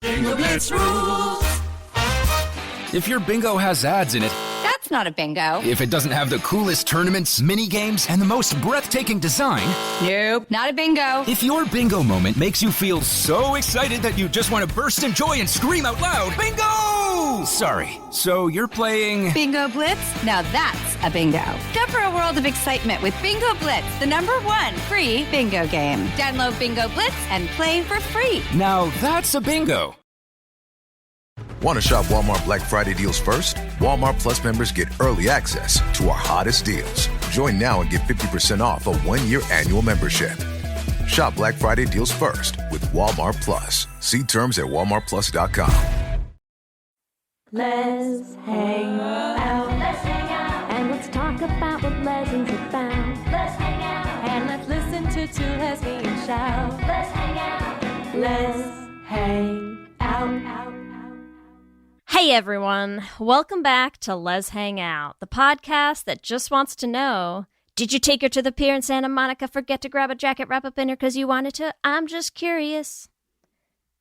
Bingo Blitz rules. If your bingo has ads in it, That's not a bingo. if it doesn't have the coolest tournaments, mini games, and the most breathtaking design, Nope, not a bingo. if your bingo moment makes you feel so excited that you just want to burst in joy and scream out loud, bingo! Sorry, so you're playing... Bingo Blitz? Now that's a bingo. Go for a world of excitement with Bingo Blitz, the #1 free bingo game. Download Bingo Blitz and play for free. Now that's a bingo. Want to shop Walmart Black Friday deals first? Walmart Plus members get early access to our hottest deals. Join now and get 50% off a 1-year annual membership. Shop Black Friday deals first with Walmart Plus. See terms at walmartplus.com. Let's hang out. Let's hang out. And let's talk about what Leslie's about. Let's hang out. And let's listen to two lesbians shout. Let's hang out. Let's hang out. Hey everyone, welcome back to Les Hang Out, the podcast that just wants to know, did you take her to the pier in Santa Monica, forget to grab a jacket, wrap up in her because you wanted to? I'm just curious.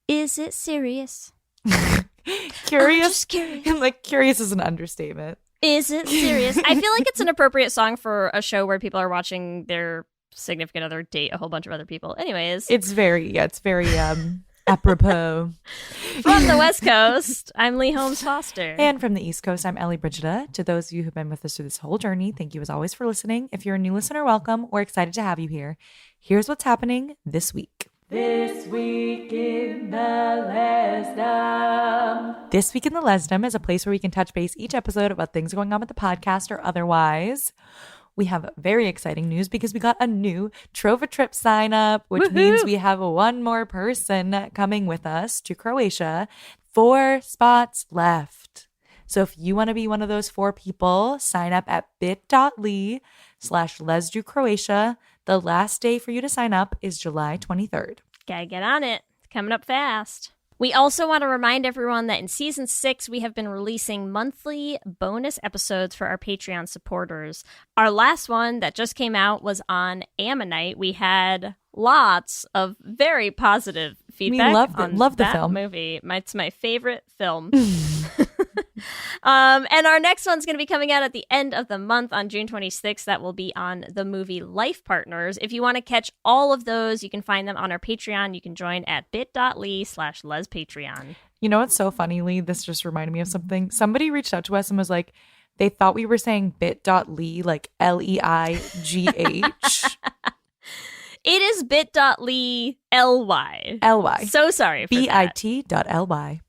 Is it serious? Curious? I'm just curious. Like, curious is an understatement. Is it serious? I feel like it's an appropriate song for a show where people are watching their significant other date a whole bunch of other people. Anyways. It's very apropos. From the West Coast, I'm Leigh Holmes Foster. And from the East Coast, I'm Ellie Brigida. To those of you who've been with us through this whole journey, thank you as always for listening. If you're a new listener, welcome. We're excited to have you here. Here's what's happening this week. This Week in the Lesdom. This Week in the Lesdom is a place where we can touch base each episode about things going on with the podcast or otherwise. We have very exciting news because we got a new Trova Trip sign up, which means we have one more person coming with us to Croatia. 4 spots left. So if you want to be one of those 4 people, sign up at bit.ly/LesDoCroatia. The last day for you to sign up is July 23rd. Gotta get on it. It's coming up fast. We also want to remind everyone that in Season 6, we have been releasing monthly bonus episodes for our Patreon supporters. Our last one that just came out was on Ammonite. We had lots of very positive feedback love the that film. movie. It's my favorite film. And our next one's going to be coming out at the end of the month on June 26th. That will be on the movie Life Partners. If you want to catch all of those, you can find them on our Patreon. You can join at bit.ly/LesPatreon. You know what's so funny, Leigh? This just reminded me of something. Somebody reached out to us and was like, they thought we were saying bit.ly, like Leigh. It is bit.ly ly. Ly. So sorry for that. bit.ly.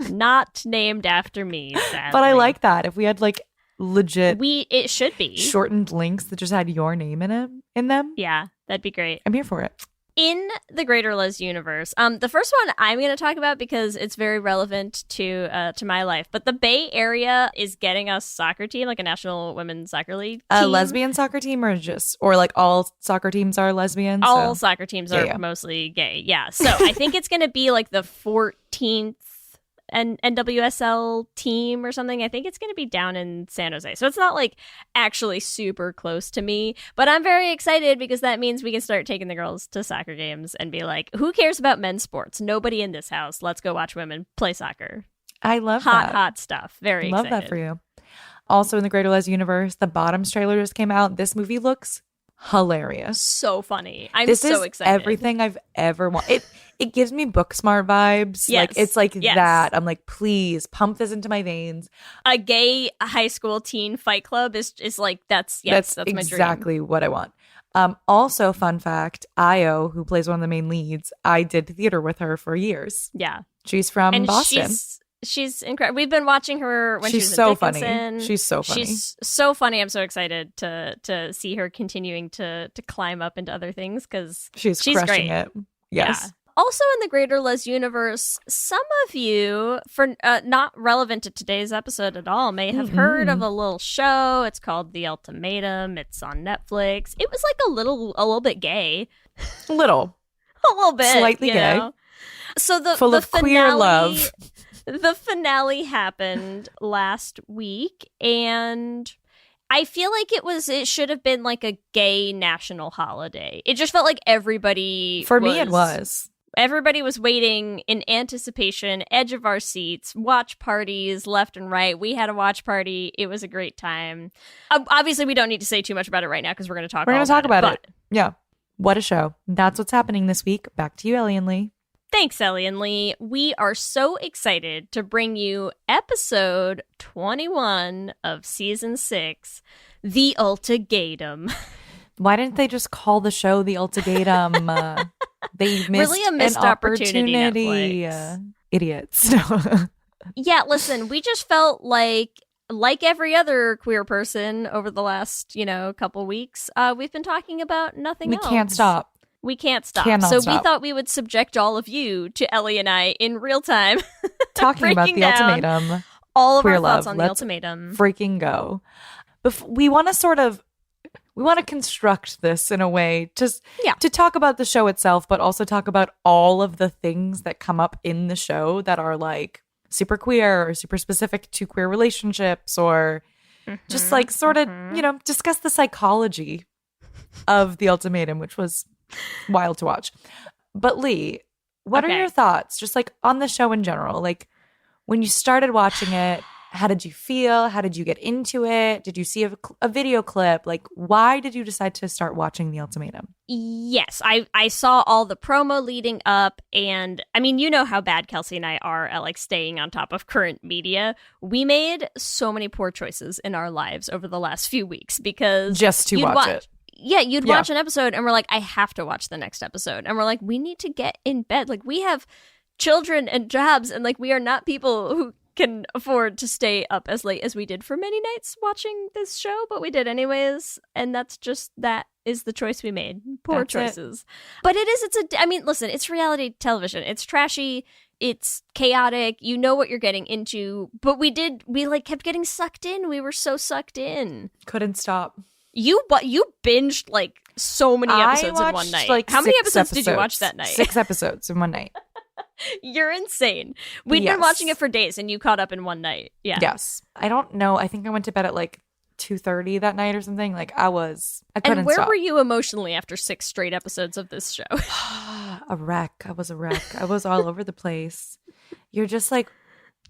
Not named after me, sadly. But I like that. If we had like legit it should be shortened links that just had your name in them. Yeah, that'd be great. I'm here for it. In the Greater Les universe, the first one I'm going to talk about because it's very relevant to my life. But the Bay Area is getting a soccer team, like a National Women's Soccer League team. A lesbian soccer team, or like all soccer teams are lesbian? All soccer teams are mostly gay. Yeah. So I think it's going to be like the 14th NWSL team or something. I think it's going to be down in San Jose. So it's not like actually super close to me, but I'm very excited because that means we can start taking the girls to soccer games and be like, who cares about men's sports? Nobody in this house. Let's go watch women play soccer. I love that. Hot stuff. Very excited. Love that for you. Also in the Greater Les universe, the Bottoms trailer just came out. This movie looks hilarious. So funny. I'm this so is excited. Everything I've ever wanted. It gives me Booksmart vibes. Yes. Like it's like that. I'm like, please pump this into my veins. A gay high school teen fight club is like that's my dream. Exactly what I want. Also, fun fact, Io, who plays one of the main leads, I did theater with her for years. Yeah. She's from Boston. She's incredible. We've been watching her when she's she was so at Dickinson. funny. She's so funny. She's so funny. I'm so excied to see her continuing to climb up into other things because she's crushing great. it. Yes. Yeah. Also in the Greater Les universe, some of you, for not relevant to today's episode at all, may have heard of a little show. It's called The Ultimatum. It's on Netflix. It was like a little bit gay. A little bit. Slightly gay. Know? So the finale, queer love. The finale happened last week, and I feel like it should have been like a gay national holiday. It just felt like everybody me it was. Everybody was waiting in anticipation, edge of our seats, watch parties left and right. We had a watch party. It was a great time. Obviously, we don't need to say too much about it right now because we're going to talk about it. Yeah. What a show. That's what's happening this week. Back to you, Ellie and Leigh. Thanks, Ellie and Leigh. We are so excited to bring you episode 21 of season 6, The UltiGaytum. Why didn't they just call the show The UltiGaytum? They missed really a missed an opportunity. Idiots. Yeah, listen, we just felt like every other queer person over the last, couple weeks, we've been talking about nothing else. We can't stop. We can't stop. Cannot so stop. We thought we would subject all of you to Ellie and I in real time. Talking about The Ultimatum. All of Queer our thoughts love. on Let's The Ultimatum. freaking go. We want to construct this in a way to talk about the show itself, but also talk about all of the things that come up in the show that are like super queer or super specific to queer relationships, or just like sort of, discuss the psychology of The Ultimatum, which was wild to watch. But Leigh, what are your thoughts just like on the show in general? Like when you started watching it, how did you feel? How did you get into it? Did you see a video clip? Like, why did you decide to start watching The Ultimatum? Yes, I saw all the promo leading up, and I mean, you know how bad Kelsey and I are at like staying on top of current media. We made so many poor choices in our lives over the last few weeks because just to watch it. Yeah, you'd watch an episode and we're like, I have to watch the next episode. And we're like, we need to get in bed. Like, we have children and jobs, and like, we are not people who can afford to stay up as late as we did for many nights watching this show, but we did anyways, and that is the choice we made. Poor choices. But listen, it's reality television. It's trashy, it's chaotic, you know what you're getting into, but we kept getting sucked in. We were so sucked in. Couldn't stop. You binged like so many episodes in one night. Like, how many episodes did you watch that night? 6 episodes in one night. You're insane. We'd been watching it for days and you caught up in one night. Yeah. Yes. I don't know. I think I went to bed at like 2:30 that night or something. Like I couldn't stop. And where were you emotionally after 6 straight episodes of this show? A wreck. I was a wreck. I was all over the place. You're just like,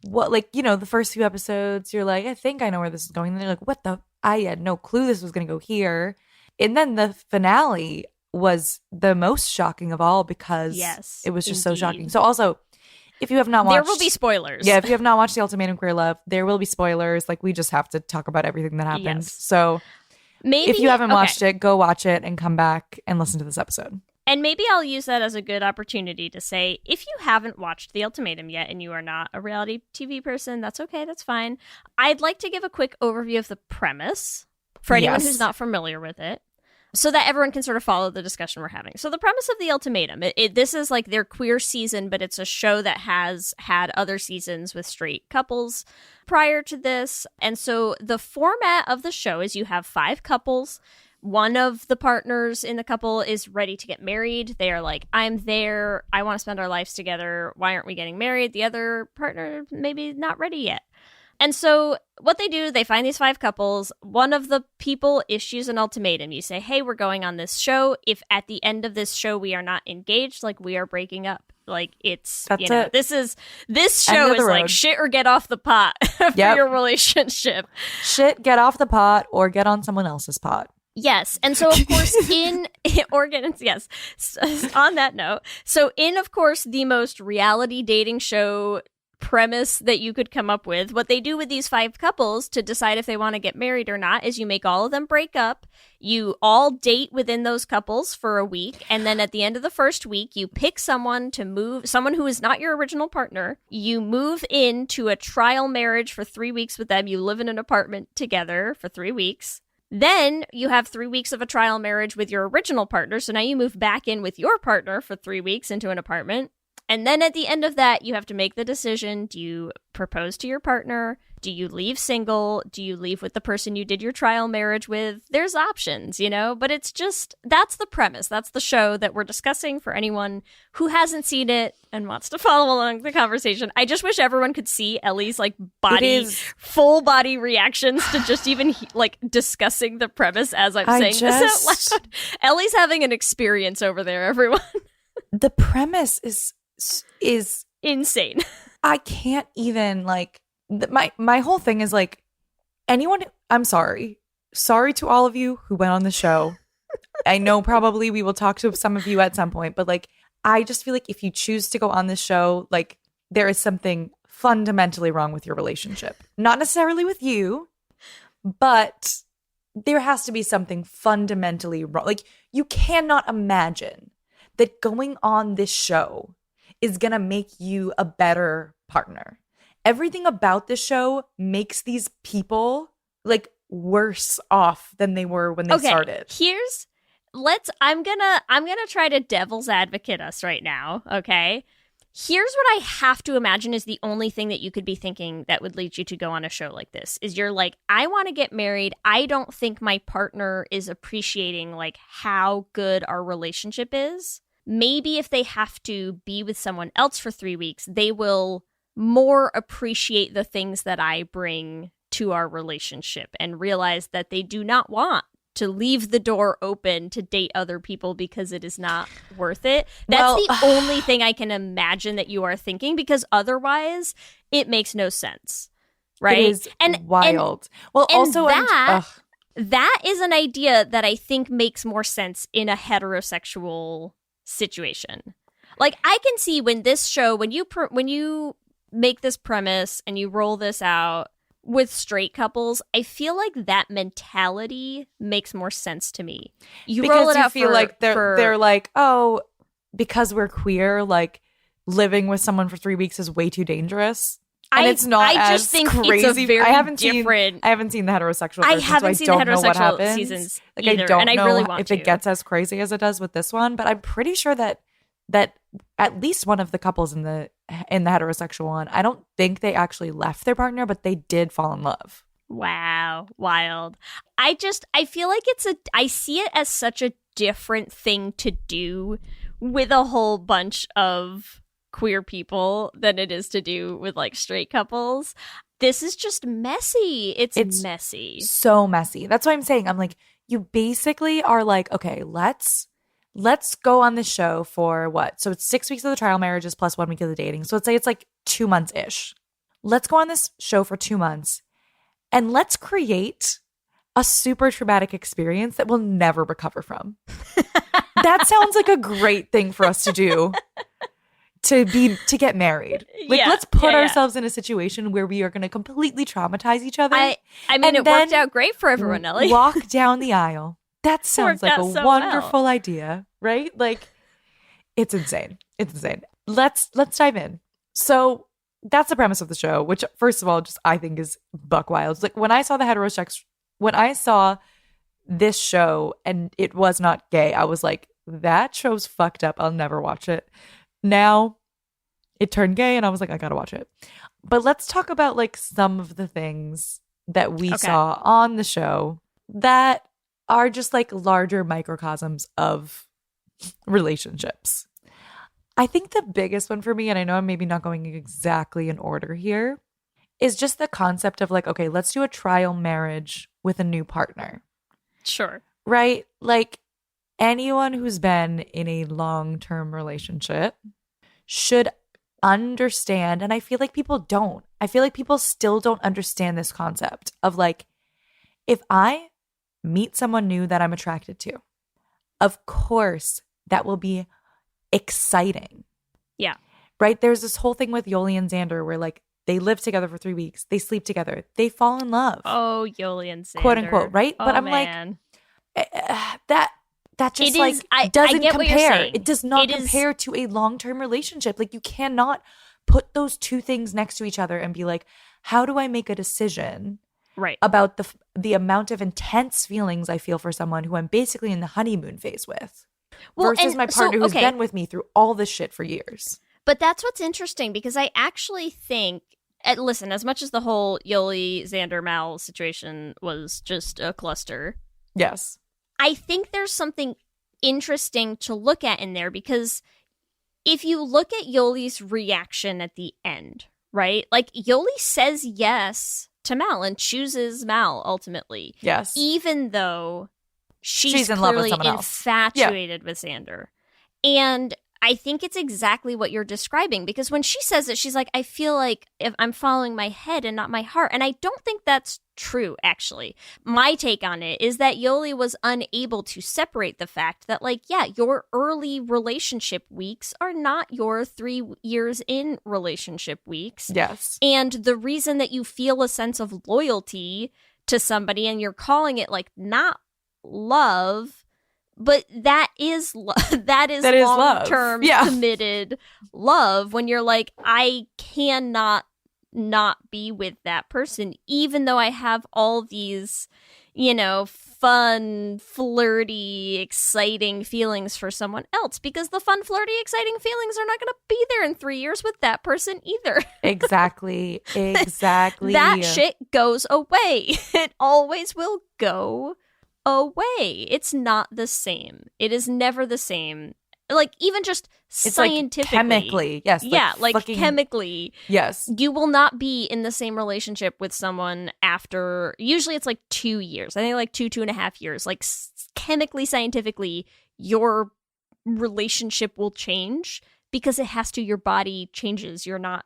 what? Like, the first few episodes, you're like, I think I know where this is going. And then you're like, what the? I had no clue this was going to go here. And then the finale was the most shocking of all because it was just so shocking. So also, if you have not watched... There will be spoilers. Yeah, if you have not watched The Ultimatum Queer Love, there will be spoilers. Like, we just have to talk about everything that happened. Yes. So maybe if you haven't watched it, go watch it and come back and listen to this episode. And maybe I'll use that as a good opportunity to say, if you haven't watched The Ultimatum yet and you are not a reality TV person, that's okay, that's fine. I'd like to give a quick overview of the premise for anyone who's not familiar with it, so that everyone can sort of follow the discussion we're having. So the premise of The Ultimatum, this is like their queer season, but it's a show that has had other seasons with straight couples prior to this. And so the format of the show is you have 5 couples. One of the partners in the couple is ready to get married. They are like, I'm there. I want to spend our lives together. Why aren't we getting married? The other partner maybe not ready yet. And so what they do, they find these 5 couples. One of the people issues an ultimatum. You say, hey, we're going on this show. If at the end of this show we are not engaged, like, we are breaking up. Like, it's, it. This show is like shit or get off the pot for your relationship. Shit, get off the pot or get on someone else's pot. Yes. And so, of course, in Oregon, yes, on that note, so in, of course, the most reality dating show premise that you could come up with, what they do with these 5 couples to decide if they want to get married or not is you make all of them break up. You all date within those couples for a week. And then at the end of the first week, you pick someone who is not your original partner. You move into a trial marriage for 3 weeks with them. You live in an apartment together for 3 weeks. Then you have 3 weeks of a trial marriage with your original partner. So now you move back in with your partner for 3 weeks into an apartment. And then at the end of that, you have to make the decision. Do you propose to your partner? Do you leave single? Do you leave with the person you did your trial marriage with? There's options, but it's just, that's the premise. That's the show that we're discussing for anyone who hasn't seen it and wants to follow along the conversation. I just wish everyone could see Ellie's like full body reactions to just even like discussing the premise as I'm saying this out loud. Ellie's having an experience over there, everyone. the premise is insane. I can't even like my whole thing is like I'm sorry to all of you who went on the show. I know probably we will talk to some of you at some point, but like I just feel like if you choose to go on this show, like there is something fundamentally wrong with your relationship. Not necessarily with you, but there has to be something fundamentally wrong. Like you cannot imagine that going on this show is going to make you a better partner. Everything about this show makes these people like worse off than they were when they started. I'm gonna try to devil's advocate us right now, okay? Here's what I have to imagine is the only thing that you could be thinking that would lead you to go on a show like this. Is you're like, I want to get married. I don't think my partner is appreciating like how good our relationship is. Maybe if they have to be with someone else for 3 weeks, they will more appreciate the things that I bring to our relationship and realize that they do not want to leave the door open to date other people because it is not worth it. That's the only thing I can imagine that you are thinking, because otherwise it makes no sense. Right? It is wild. That is an idea that I think makes more sense in a heterosexual situation. Like I can see when this show, when you make this premise and you roll this out with straight couples, I feel like that mentality makes more sense to me. Roll it out feel like they're like, oh, because we're queer, like living with someone for 3 weeks is way too dangerous. And it's not I as just think crazy. It's a very I haven't different. I haven't seen the heterosexual. I haven't seen the heterosexual seasons like, either, I don't and know I really want if to. it gets as crazy as it does with this one, but I'm pretty sure that at least one of the couples in the heterosexual one, I don't think they actually left their partner, but they did fall in love. Wow, wild. I feel like I see it as such a different thing to do with a whole bunch of queer people than it is to do with like straight couples. This is just messy. It's messy. So messy. That's why I'm saying, I'm like, you basically are like, okay, let's go on this show for what? So it's 6 weeks of the trial marriages plus 1 week of the dating. So let's say it's like 2 months-ish. Let's go on this show for 2 months and let's create a super traumatic experience that we'll never recover from. That sounds like a great thing for us to do to get married. Like, let's put ourselves in a situation where we are going to completely traumatize each other. I mean, it worked out great for everyone, Ellie. Walk down the aisle. That sounds like a so wonderful idea, right? Like, it's insane. It's insane. Let's dive in. So that's the premise of the show, which, first of all, just I think is buck wild. Like when I saw this show and it was not gay, I was like, that show's fucked up. I'll never watch it. Now it turned gay and I was like, I gotta watch it. But let's talk about like some of the things that we saw on the show that are just like larger microcosms of relationships. I think the biggest one for me, and I know I'm maybe not going exactly in order here, is just the concept of like, okay, let's do a trial marriage with a new partner. Sure. Right? Like anyone who's been in a long-term relationship should understand, and I feel like people don't. I feel like people still don't understand this concept of like, if I meet someone new that I'm attracted to, of course that will be exciting. Yeah. Right? There's this whole thing with Yoli and Xander where like they live together for 3 weeks, they sleep together, they fall in love. Oh, Yoli and Xander. Quote unquote, right? But I'm man. like, that just doesn't compare. It does not compare to a long-term relationship. Like you cannot put those two things next to each other and be like, how do I make a decision about the amount of intense feelings I feel for someone who I'm basically in the honeymoon phase with versus my partner who's been with me through all this shit for years. But that's what's interesting, because I actually think, listen, as much as the whole Yoli, Xander, Mal situation was just a cluster. Yes. I think there's something interesting to look at in there, because if you look at Yoli's reaction at the end, right? Like Yoli says yes to Mal and chooses Mal ultimately. Yes. Even though she's in love with clearly someone else. infatuated with Xander. And I think it's exactly what you're describing, because when she says it, she's like, I feel like if I'm following my head and not my heart. And I don't think that's true, actually. My take on it is that Yoli was unable to separate the fact that, like, yeah, your early relationship weeks are not your 3 years in relationship weeks. Yes. And the reason that you feel a sense of loyalty to somebody and you're calling it, like, not love, but that is long-term committed love, when you're like, I cannot not be with that person, even though I have all these, fun, flirty, exciting feelings for someone else, because the fun, flirty, exciting feelings are not going to be there in 3 years with that person either. Exactly. That shit goes away. It always will go away. It's not the same. It is never the same. Like, even just it's scientifically. Like chemically, yes. Yeah, chemically. Yes. You will not be in the same relationship with someone after, usually it's like 2 years. I think like 2.5 years. Like, chemically, scientifically, your relationship will change because it has to. Your body changes. You're not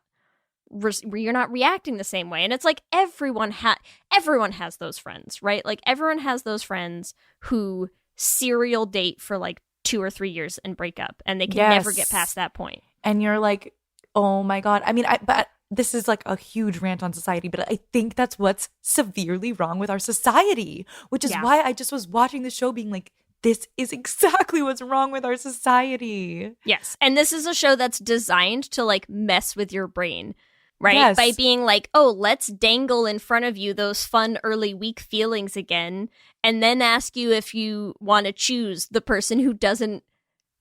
reacting the same way. And it's like everyone has those friends, right? Like, everyone has those friends who serial date for like 2 or 3 years and break up, and they can never get past that point. And you're like, oh my God. I mean, but this is like a huge rant on society, but I think that's what's severely wrong with our society, which is why I just was watching the show being like, this is exactly what's wrong with our society. Yes. And this is a show that's designed to like mess with your brain, right? Yes. By being like, oh, let's dangle in front of you those fun early week feelings again, and then ask you if you want to choose the person who doesn't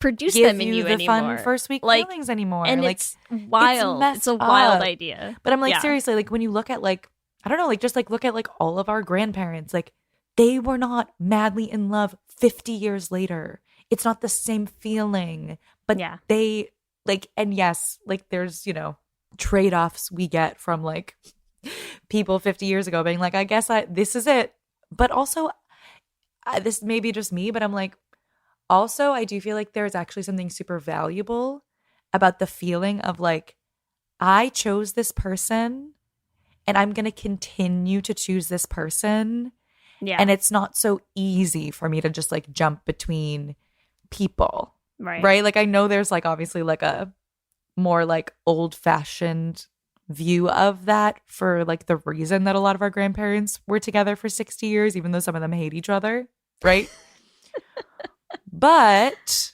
produce them in you the anymore. Fun first week feelings anymore. And like, it's wild. It's a wild idea. But I'm like, seriously, like when you look at like, I don't know, like just like look at like all of our grandparents, like they were not madly in love 50 years later. It's not the same feeling, but they like, and yes, like there's, trade-offs we get from like people 50 years ago being like, I guess this is it. But also, this may be just me, but I'm like, also, I do feel like there's actually something super valuable about the feeling of like, I chose this person and I'm going to continue to choose this person. Yeah. And it's not so easy for me to just like jump between people. Right. Like, I know there's like obviously like a more like old fashioned view of that for like the reason that a lot of our grandparents were together for 60 years, even though some of them hate each other. Right. But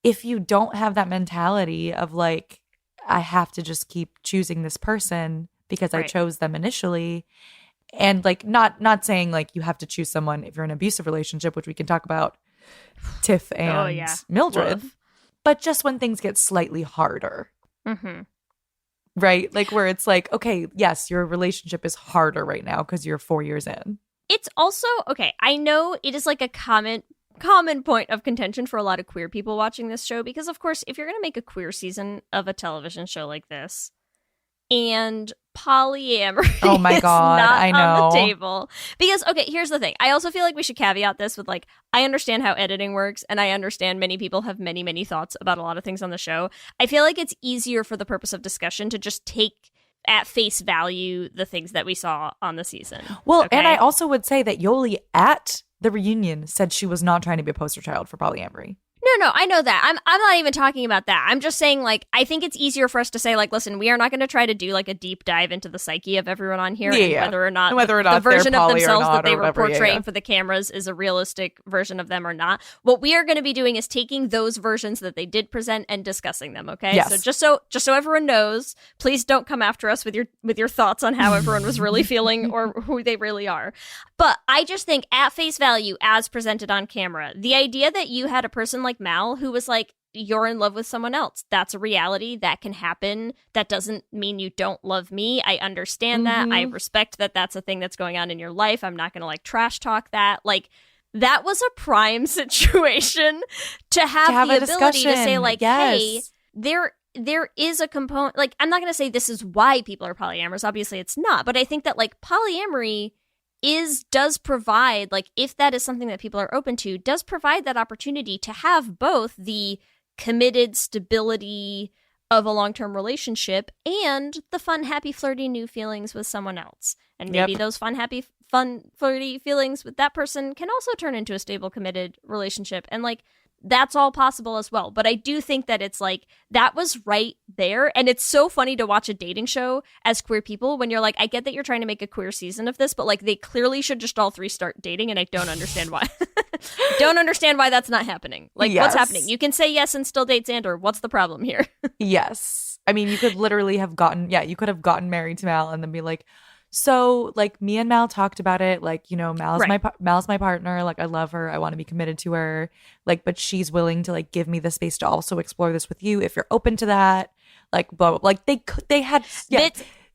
if you don't have that mentality of like, I have to just keep choosing this person because I chose them initially, and like not saying like you have to choose someone if you're in an abusive relationship, which we can talk about, Tiff and Mildred, but just when things get slightly harder, right? Like where it's like, okay, yes, your relationship is harder right now because you're 4 years in. It's also, okay, I know it is like a common point of contention for a lot of queer people watching this show, because of course, if you're going to make a queer season of a television show like this, and polyamory oh my God, not I know. on the table. Because, okay, here's the thing. I also feel like we should caveat this with like, I understand how editing works, and I understand many people have many, many thoughts about a lot of things on the show. I feel like it's easier for the purpose of discussion to just take at face value the things that we saw on the season. Well, okay? And I also would say that Yoli at the reunion said she was not trying to be a poster child for polyamory. No, I know that. I'm not even talking about that. I'm just saying, like, I think it's easier for us to say, like, listen, we are not going to try to do, like, a deep dive into the psyche of everyone on here, and whether or not the version of themselves that they were portraying for the cameras is a realistic version of them or not. What we are going to be doing is taking those versions that they did present and discussing them, okay? Yes. So just so everyone knows, please don't come after us with your thoughts on how everyone was really feeling or who they really are. But I just think at face value, as presented on camera, the idea that you had a person like Mal who was like, you're in love with someone else. That's a reality that can happen. That doesn't mean you don't love me. I understand that. I respect that that's a thing that's going on in your life. I'm not going to like trash talk that. Like, that was a prime situation to have the ability to say like, hey, there is a component. Like, I'm not going to say this is why people are polyamorous. Obviously it's not. But I think that like polyamory does provide, like, if that is something that people are open to, does provide that opportunity to have both the committed stability of a long-term relationship and the fun, happy, flirty new feelings with someone else. And maybe those fun, flirty feelings with that person can also turn into a stable, committed relationship. And like, that's all possible as well. But I do think that it's like, that was right there. And it's so funny to watch a dating show as queer people when you're like, I get that you're trying to make a queer season of this, but like, they clearly should just all three start dating. And I don't understand why. Don't understand why that's not happening. Like, what's happening? You can say yes and still date Xander. What's the problem here? Yes. I mean, you could literally have you could have gotten married to Mal and then be like, so, like, me and Mal talked about it. Like, you know, Mal's my partner. Like, I love her. I want to be committed to her. Like, but she's willing to, like, give me the space to also explore this with you if you're open to that. Like, but like they had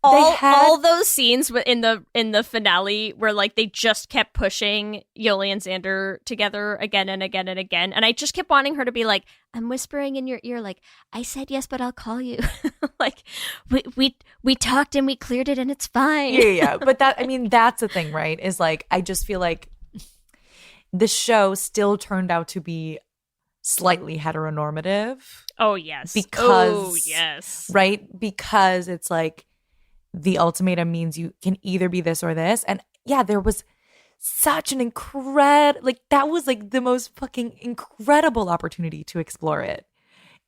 all those scenes in the finale where like they just kept pushing Yoli and Xander together again and again and again, and I just kept wanting her to be like, I'm whispering in your ear, like, I said yes, but I'll call you. Like, we talked and we cleared it and it's fine. Yeah. But that, I mean, that's the thing, right? Is like, I just feel like the show still turned out to be slightly heteronormative. Oh yes. Right? Because it's like, the ultimatum means you can either be this or this. And yeah, there was such an that was like the most fucking incredible opportunity to explore it.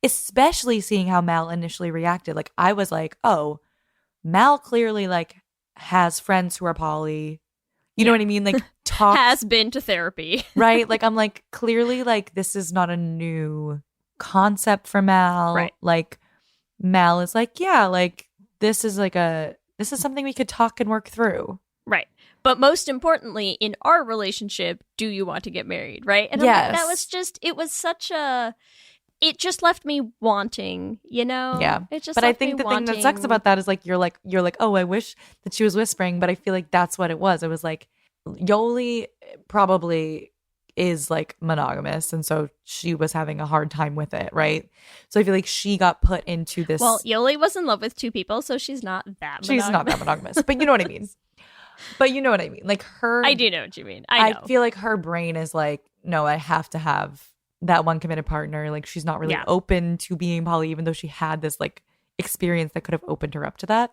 Especially seeing how Mal initially reacted. Like, I was like, oh, Mal clearly like has friends who are poly. You know what I mean? Like, has been to therapy. Right? Like, I'm like, clearly like this is not a new concept for Mal. Right. Like, Mal is like, yeah, like, this is something we could talk and work through. Right. But most importantly, in our relationship, do you want to get married? Right. And yes. that was just, it just left me wanting, you know? Yeah. But I think the thing that sucks about that is like, you're like, oh, I wish that she was whispering, but I feel like that's what it was. It was like, Yoli probably is like monogamous, and so she was having a hard time with it, right? So I feel like she got put into this. Well, Yoli was in love with two people, so she's not that monogamous. But you know what I mean. Like, her, I do know what you mean. I know. I feel like her brain is like, no, I have to have that one committed partner. Like, she's not really open to being poly, even though she had this like experience that could have opened her up to that.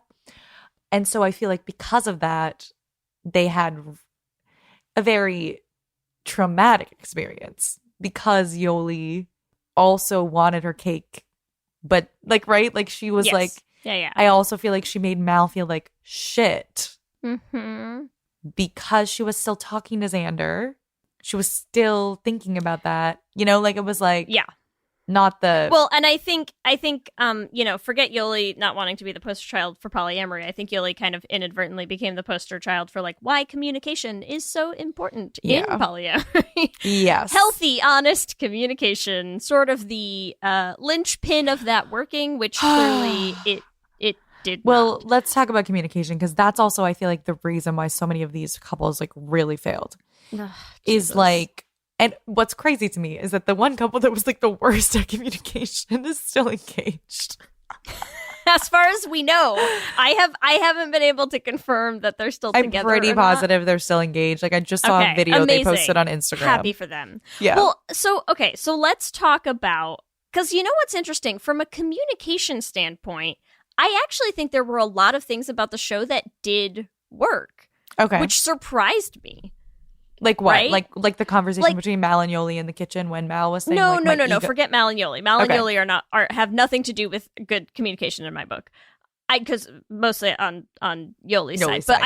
And so I feel like because of that, they had a very traumatic experience because Yoli also wanted her cake, but like, right, like she was like, I also feel like she made Mal feel like shit because she was still talking to Xander, she was still thinking about that, you know, like it was like not the and I think you know, forget Yoli not wanting to be the poster child for polyamory. I think Yoli kind of inadvertently became the poster child for like why communication is so important in polyamory. Yes. Healthy, honest communication, sort of the linchpin of that working, which clearly it did not. Let's talk about communication, because that's also, I feel like, the reason why so many of these couples like really failed is like. And what's crazy to me is that the one couple that was like the worst at communication is still engaged. As far as we know, I haven't been able to confirm that they're still together. I'm pretty positive they're still engaged. Like, I just saw a video they posted on Instagram. Happy for them. Yeah. Well, so let's talk about, because you know what's interesting from a communication standpoint. I actually think there were a lot of things about the show that did work. Okay. Which surprised me. Like what? Right? Like the conversation between Mal and Yoli in the kitchen when Mal was saying no. Forget Mal and Yoli. Mal and Yoli have nothing to do with good communication in my book. Because mostly on Yoli's side. But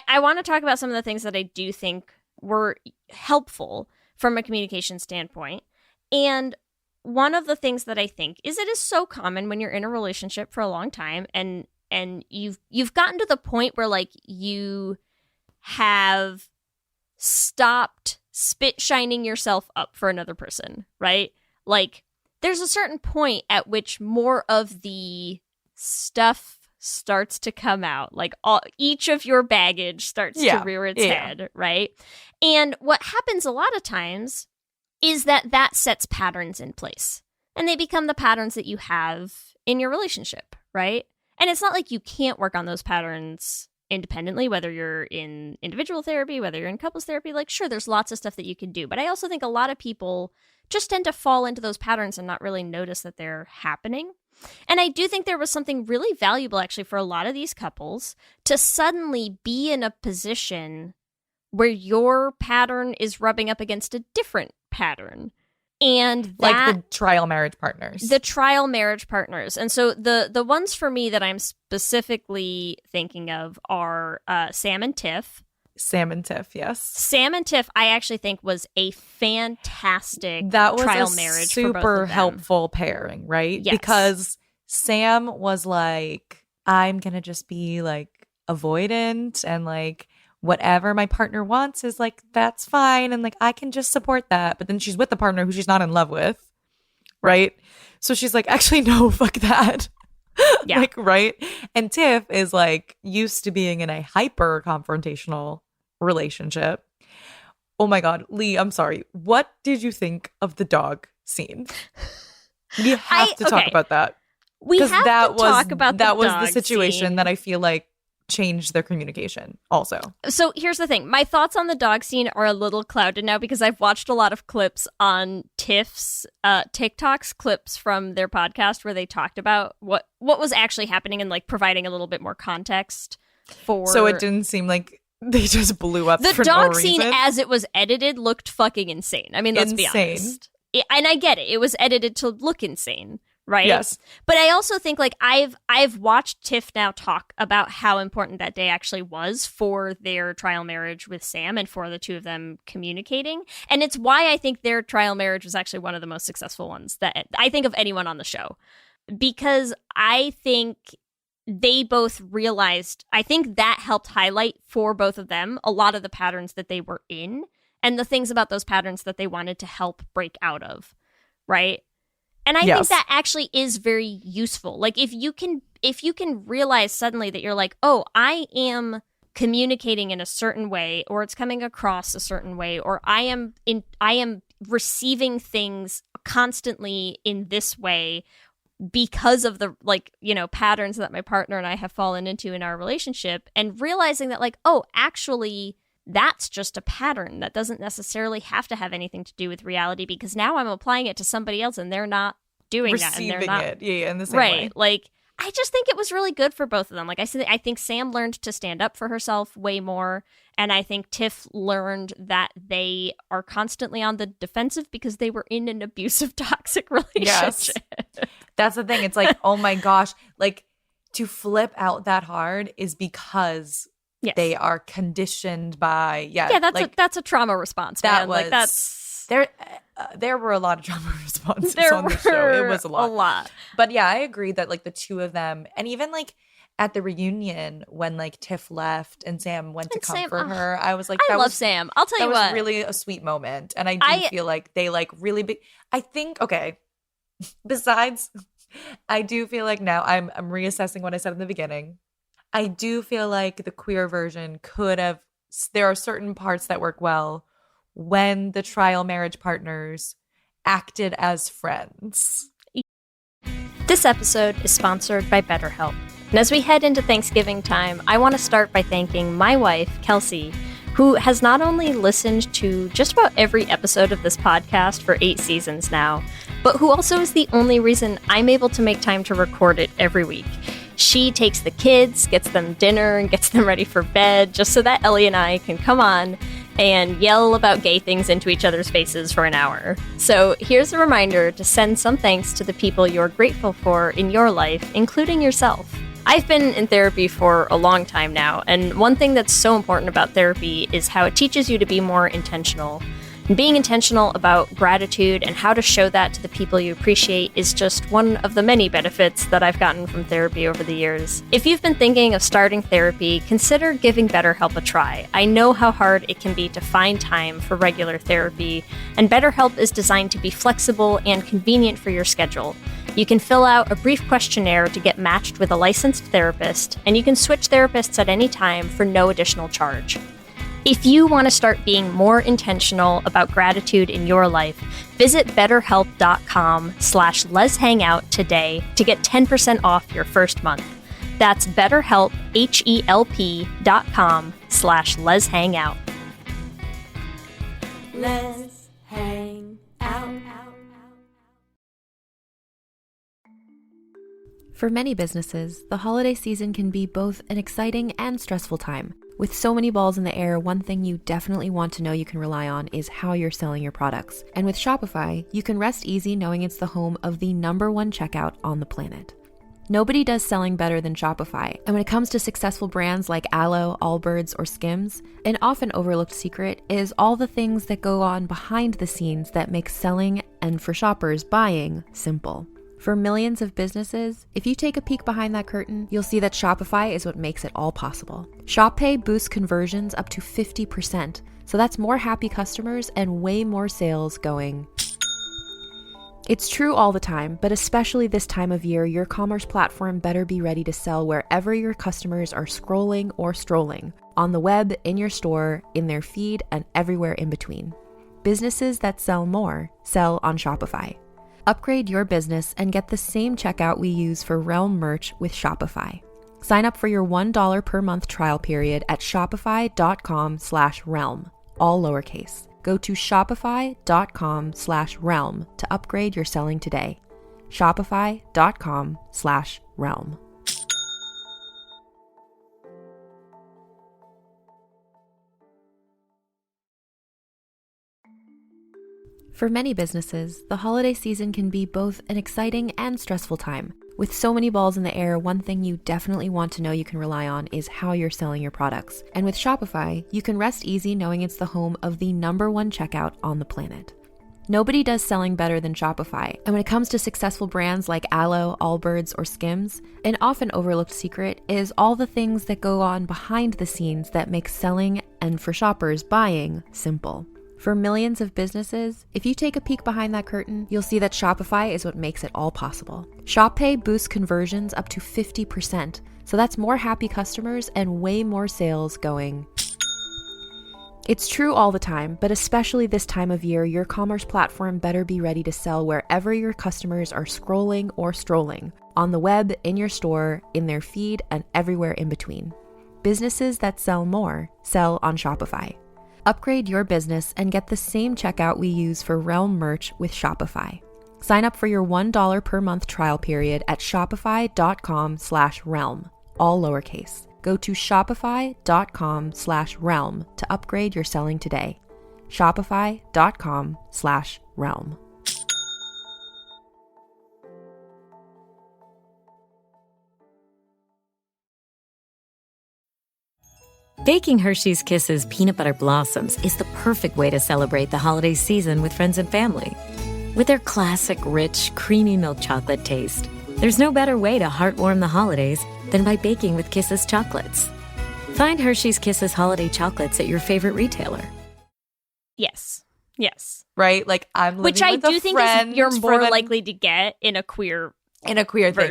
I want to talk about some of the things that I do think were helpful from a communication standpoint. And one of the things that I think is it is so common when you're in a relationship for a long time and you've gotten to the point where like you have stopped spit shining yourself up for another person, right? Like, there's a certain point at which more of the stuff starts to come out. Like, each of your baggage starts to rear its head, right? And what happens a lot of times is that sets patterns in place. And they become the patterns that you have in your relationship, right? And it's not like you can't work on those patterns independently, whether you're in individual therapy, whether you're in couples therapy. Like, sure, there's lots of stuff that you can do. But I also think a lot of people just tend to fall into those patterns and not really notice that they're happening. And I do think there was something really valuable, actually, for a lot of these couples to suddenly be in a position where your pattern is rubbing up against a different pattern. And like the trial marriage partners. The trial marriage partners. And so the ones for me that I'm specifically thinking of are Sam and Tiff. Sam and Tiff, yes. Sam and Tiff, I actually think was a fantastic that was trial a marriage super for both of them. helpful pairing, right? Yes. Because Sam was like, I'm going to just be like avoidant and like whatever my partner wants is like, that's fine. And like, I can just support that. But then she's with the partner who she's not in love with. Right. So she's like, actually, no, fuck that. Yeah. Like, right. And Tiff is like used to being in a hyper confrontational relationship. Oh my God. Leigh, I'm sorry. What did you think of the dog scene? We have to talk about that. We have to talk about that was dog the situation scene. that I feel like changed their communication also. So here's the thing. My thoughts on the dog scene are a little clouded now because I've watched a lot of clips on Tiff's TikToks, clips from their podcast where they talked about what was actually happening and like providing a little bit more context for. So it didn't seem like they just blew up the for dog no scene reason. as it was edited looked fucking insane. I mean, let's be honest. And I get it. It was edited to look insane. Right? Yes. But I also think like I've watched Tiff now talk about how important that day actually was for their trial marriage with Sam and for the two of them communicating. And it's why I think their trial marriage was actually one of the most successful ones that I think of anyone on the show. Because I think they both realized, I think that helped highlight for both of them a lot of the patterns that they were in and the things about those patterns that they wanted to help break out of. Right? And I think that actually is very useful. Like if you can realize suddenly that you're like, oh, I am communicating in a certain way, or it's coming across a certain way, or I am receiving things constantly in this way because of the patterns that my partner and I have fallen into in our relationship, and realizing that like, oh, actually that's just a pattern that doesn't necessarily have to have anything to do with reality because now I'm applying it to somebody else and they're not doing that and they're not in the same way. Like I just think it was really good for both of them. Like I said, I think Sam learned to stand up for herself way more, and I think Tiff learned that they are constantly on the defensive because they were in an abusive, toxic relationship. Yes. That's the thing. It's like, oh my gosh, like to flip out that hard is because they are conditioned by that's a trauma response. That man. was like that's there were a lot of trauma responses on the show. It was a lot. But yeah, I agree that like the two of them, and even like at the reunion when like Tiff left and Sam went to comfort her, I was like, I love Sam. I'll tell you what, that was really a sweet moment, and I do feel like they like really big. I think besides, I do feel like now I'm reassessing what I said in the beginning. I do feel like the queer version there are certain parts that work well when the trial marriage partners acted as friends. This episode is sponsored by BetterHelp. And as we head into Thanksgiving time, I want to start by thanking my wife, Kelsey, who has not only listened to just about every episode of this podcast for 8 seasons now, but who also is the only reason I'm able to make time to record it every week. She takes the kids, gets them dinner, and gets them ready for bed just so that Ellie and I can come on and yell about gay things into each other's faces for an hour. So here's a reminder to send some thanks to the people you're grateful for in your life, including yourself. I've been in therapy for a long time now, and one thing that's so important about therapy is how it teaches you to be more intentional. And being intentional about gratitude and how to show that to the people you appreciate is just one of the many benefits that I've gotten from therapy over the years. If you've been thinking of starting therapy, consider giving BetterHelp a try. I know how hard it can be to find time for regular therapy, and BetterHelp is designed to be flexible and convenient for your schedule. You can fill out a brief questionnaire to get matched with a licensed therapist, and you can switch therapists at any time for no additional charge. If you want to start being more intentional about gratitude in your life, visit betterhelp.com/letshangout today to get 10% off your first month. That's BetterHelp, HELP.com/letshangout. Let's hang out. For many businesses, the holiday season can be both an exciting and stressful time. With so many balls in the air, one thing you definitely want to know you can rely on is how you're selling your products. And with Shopify, you can rest easy knowing it's the home of the #1 checkout on the planet. Nobody does selling better than Shopify. And when it comes to successful brands like Aloe, Allbirds, or Skims, an often overlooked secret is all the things that go on behind the scenes that make selling and, for shoppers, buying simple. For millions of businesses, if you take a peek behind that curtain, you'll see that Shopify is what makes it all possible. Shop Pay boosts conversions up to 50%, so that's more happy customers and way more sales going. It's true all the time, but especially this time of year, your commerce platform better be ready to sell wherever your customers are scrolling or strolling, on the web, in your store, in their feed, and everywhere in between. Businesses that sell more sell on Shopify. Upgrade your business and get the same checkout we use for Realm merch with Shopify. Sign up for your $1 per month trial period at shopify.com/realm, all lowercase. Go to shopify.com/realm to upgrade your selling today. Shopify.com/realm. For many businesses, the holiday season can be both an exciting and stressful time. With so many balls in the air, one thing you definitely want to know you can rely on is how you're selling your products. And with Shopify, you can rest easy knowing it's the home of the #1 checkout on the planet. Nobody does selling better than Shopify. And when it comes to successful brands like Aloe, Allbirds, or Skims, an often overlooked secret is all the things that go on behind the scenes that make selling and, for shoppers, buying simple. For millions of businesses, if you take a peek behind that curtain, you'll see that Shopify is what makes it all possible. Shop Pay boosts conversions up to 50%, so that's more happy customers and way more sales going. It's true all the time, but especially this time of year, your commerce platform better be ready to sell wherever your customers are scrolling or strolling, on the web, in your store, in their feed, and everywhere in between. Businesses that sell more sell on Shopify. Upgrade your business and get the same checkout we use for Realm merch with Shopify. Sign up for your $1 per month trial period at shopify.com/realm, all lowercase. Go to shopify.com/realm to upgrade your selling today. Shopify.com/realm. Baking Hershey's Kisses Peanut Butter Blossoms is the perfect way to celebrate the holiday season with friends and family. With their classic, rich, creamy milk chocolate taste, there's no better way to heartwarm the holidays than by baking with Kisses chocolates. Find Hershey's Kisses holiday chocolates at your favorite retailer. Yes. Yes. Right? Like, I'm living Which I with a do think friend is you're for more the- likely to get in a queer thing,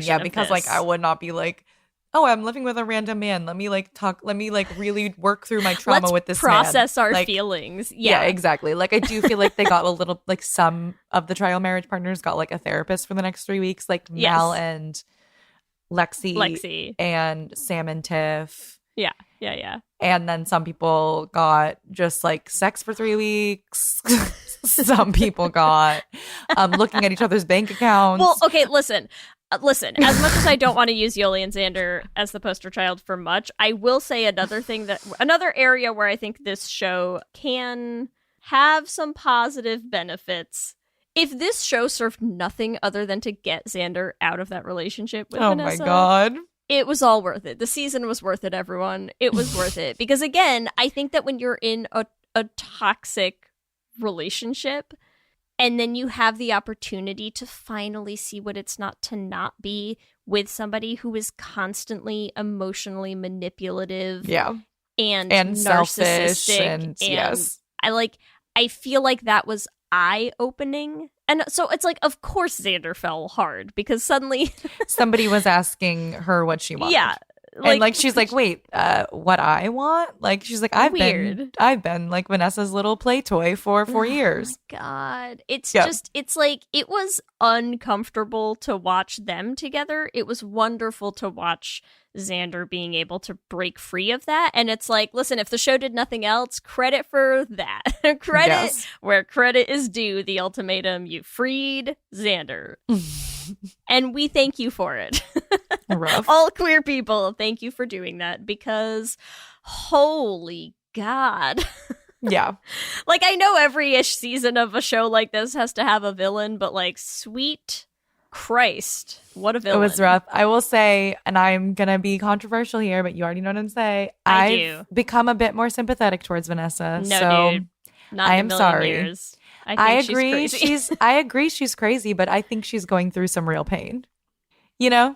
yeah, of because like this. I would not be like, oh, I'm living with a random man. Let me really work through my trauma Let's with this process man. our Like, feelings. Yeah, exactly. Like, I do feel like they got a little, like, some of the trial marriage partners got like a therapist for the next 3 weeks, like Mel and Lexi and Sam and Tiff. Yeah. And then some people got just like sex for 3 weeks. Some people got looking at each other's bank accounts. Well, okay, listen, as much as I don't want to use Yoli and Xander as the poster child for much, I will say another area where I think this show can have some positive benefits. If this show served nothing other than to get Xander out of that relationship with Vanessa. Oh my God. It was all worth it. The season was worth it, everyone. It was worth it. Because again, I think that when you're in a toxic relationship and then you have the opportunity to finally see what it's not to not be with somebody who is constantly emotionally manipulative and selfish narcissistic and yes. I feel like that was eye-opening. And so it's like, of course Xander fell hard because suddenly somebody was asking her what she wanted. Yeah. And like she's like, wait, what I want? Like she's like, I've been like Vanessa's little play toy for 4 years. Oh my God. It's just, it's like, it was uncomfortable to watch them together. It was wonderful to watch Xander being able to break free of that. And it's like, listen, if the show did nothing else, credit for that. Credit where credit is due. The Ultimatum, you freed Xander. And we thank you for it. Rough. All queer people, thank you for doing that, because holy God. Yeah. Like, I know every-ish season of a show like this has to have a villain, but like, sweet Christ, what a villain. It was rough. I will say, and I'm going to be controversial here, but you already know what I'm saying. I've become a bit more sympathetic towards Vanessa. No, so dude. Not I in a am million sorry. years. I think agree. She's crazy. I agree she's crazy, but I think she's going through some real pain. You know?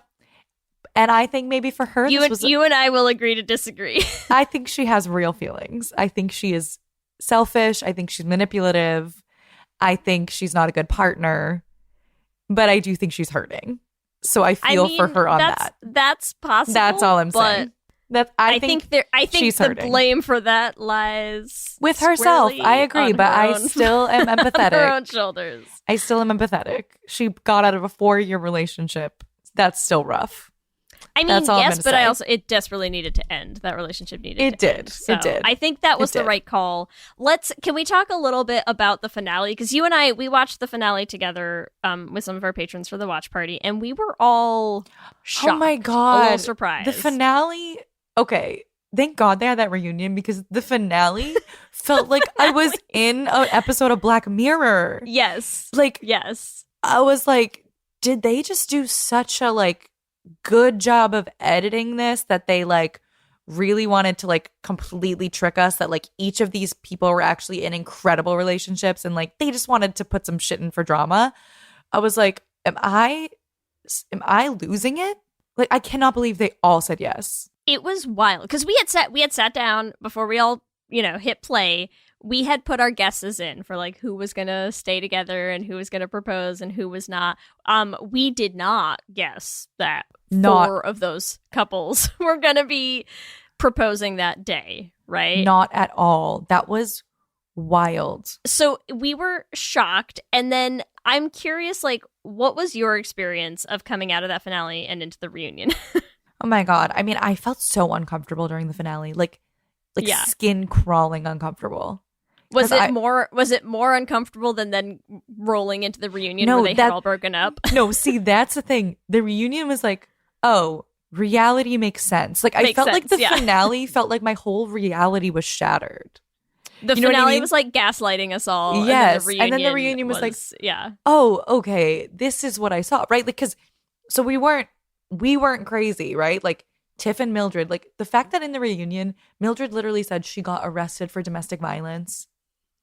And I think maybe for her, you and I will agree to disagree. I think she has real feelings. I think she is selfish. I think she's manipulative. I think she's not a good partner. But I do think she's hurting. So I feel for her on that. That's possible. That's all I'm saying. I think the blame for that lies with herself. I agree, but I own, still am empathetic. her own shoulders. I still am empathetic. She got out of a 4-year relationship. That's still rough. I mean, yes, but it desperately needed to end. That relationship needed to end. So it did. I think that was the right call. Can we talk a little bit about the finale? Because you and I, we watched the finale together with some of our patrons for the watch party, and we were all shocked. Oh my God. A little surprised. The finale, okay, thank God they had that reunion, because the finale felt like I was in an episode of Black Mirror. Yes. Yes. I was like, did they just do such a good job of editing this that they really wanted to completely trick us that each of these people were actually in incredible relationships, and they just wanted to put some shit in for drama? I was like, am I losing it? I cannot believe they all said yes. It was wild, because we had sat down before we all hit play. We had put our guesses in for who was gonna stay together and who was gonna propose and who was not. We did not guess that 4 of those couples were gonna be proposing that day, right? Not at all. That was wild. So we were shocked, and then I'm curious, what was your experience of coming out of that finale and into the reunion? Oh my God. I mean, I felt so uncomfortable during the finale. Yeah. Skin crawling uncomfortable. Was it more uncomfortable than then rolling into the reunion where they had all broken up? No, see, that's the thing. The reunion was reality makes sense. I felt like the finale felt like my whole reality was shattered. The finale was gaslighting us all. Yes. And then the reunion was oh, okay, this is what I saw, right? So we weren't crazy, right? Tiff and Mildred, the fact that in the reunion, Mildred literally said she got arrested for domestic violence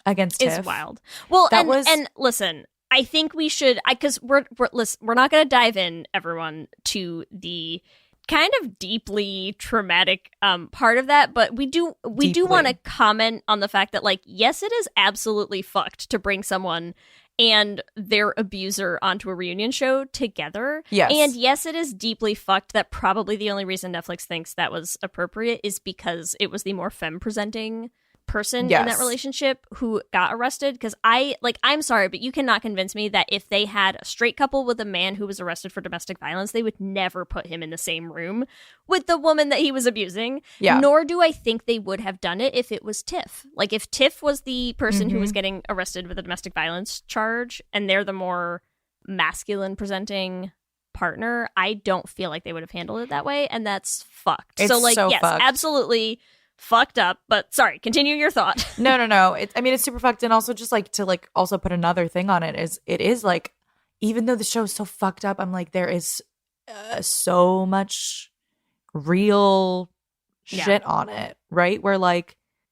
against Tiff is wild. Well, and listen, I think we should, because we're not going to dive in, everyone, to the kind of deeply traumatic part of that, but we do want to comment on the fact that yes, it is absolutely fucked to bring someone and their abuser onto a reunion show together. Yes. And yes, it is deeply fucked that probably the only reason Netflix thinks that was appropriate is because it was the more femme-presenting person in that relationship who got arrested. Because I'm sorry, but you cannot convince me that if they had a straight couple with a man who was arrested for domestic violence, they would never put him in the same room with the woman that he was abusing. Yeah. Nor do I think they would have done it if it was Tiff. If Tiff was the person who was getting arrested with a domestic violence charge and they're the more masculine presenting partner, I don't feel like they would have handled it that way, and that's fucked. It's so yes, fucked. Absolutely fucked up, but sorry, continue your thought. No. It's super fucked. And also just to also put another thing on it is even though the show is so fucked up, I'm there is so much real shit on it, right? Where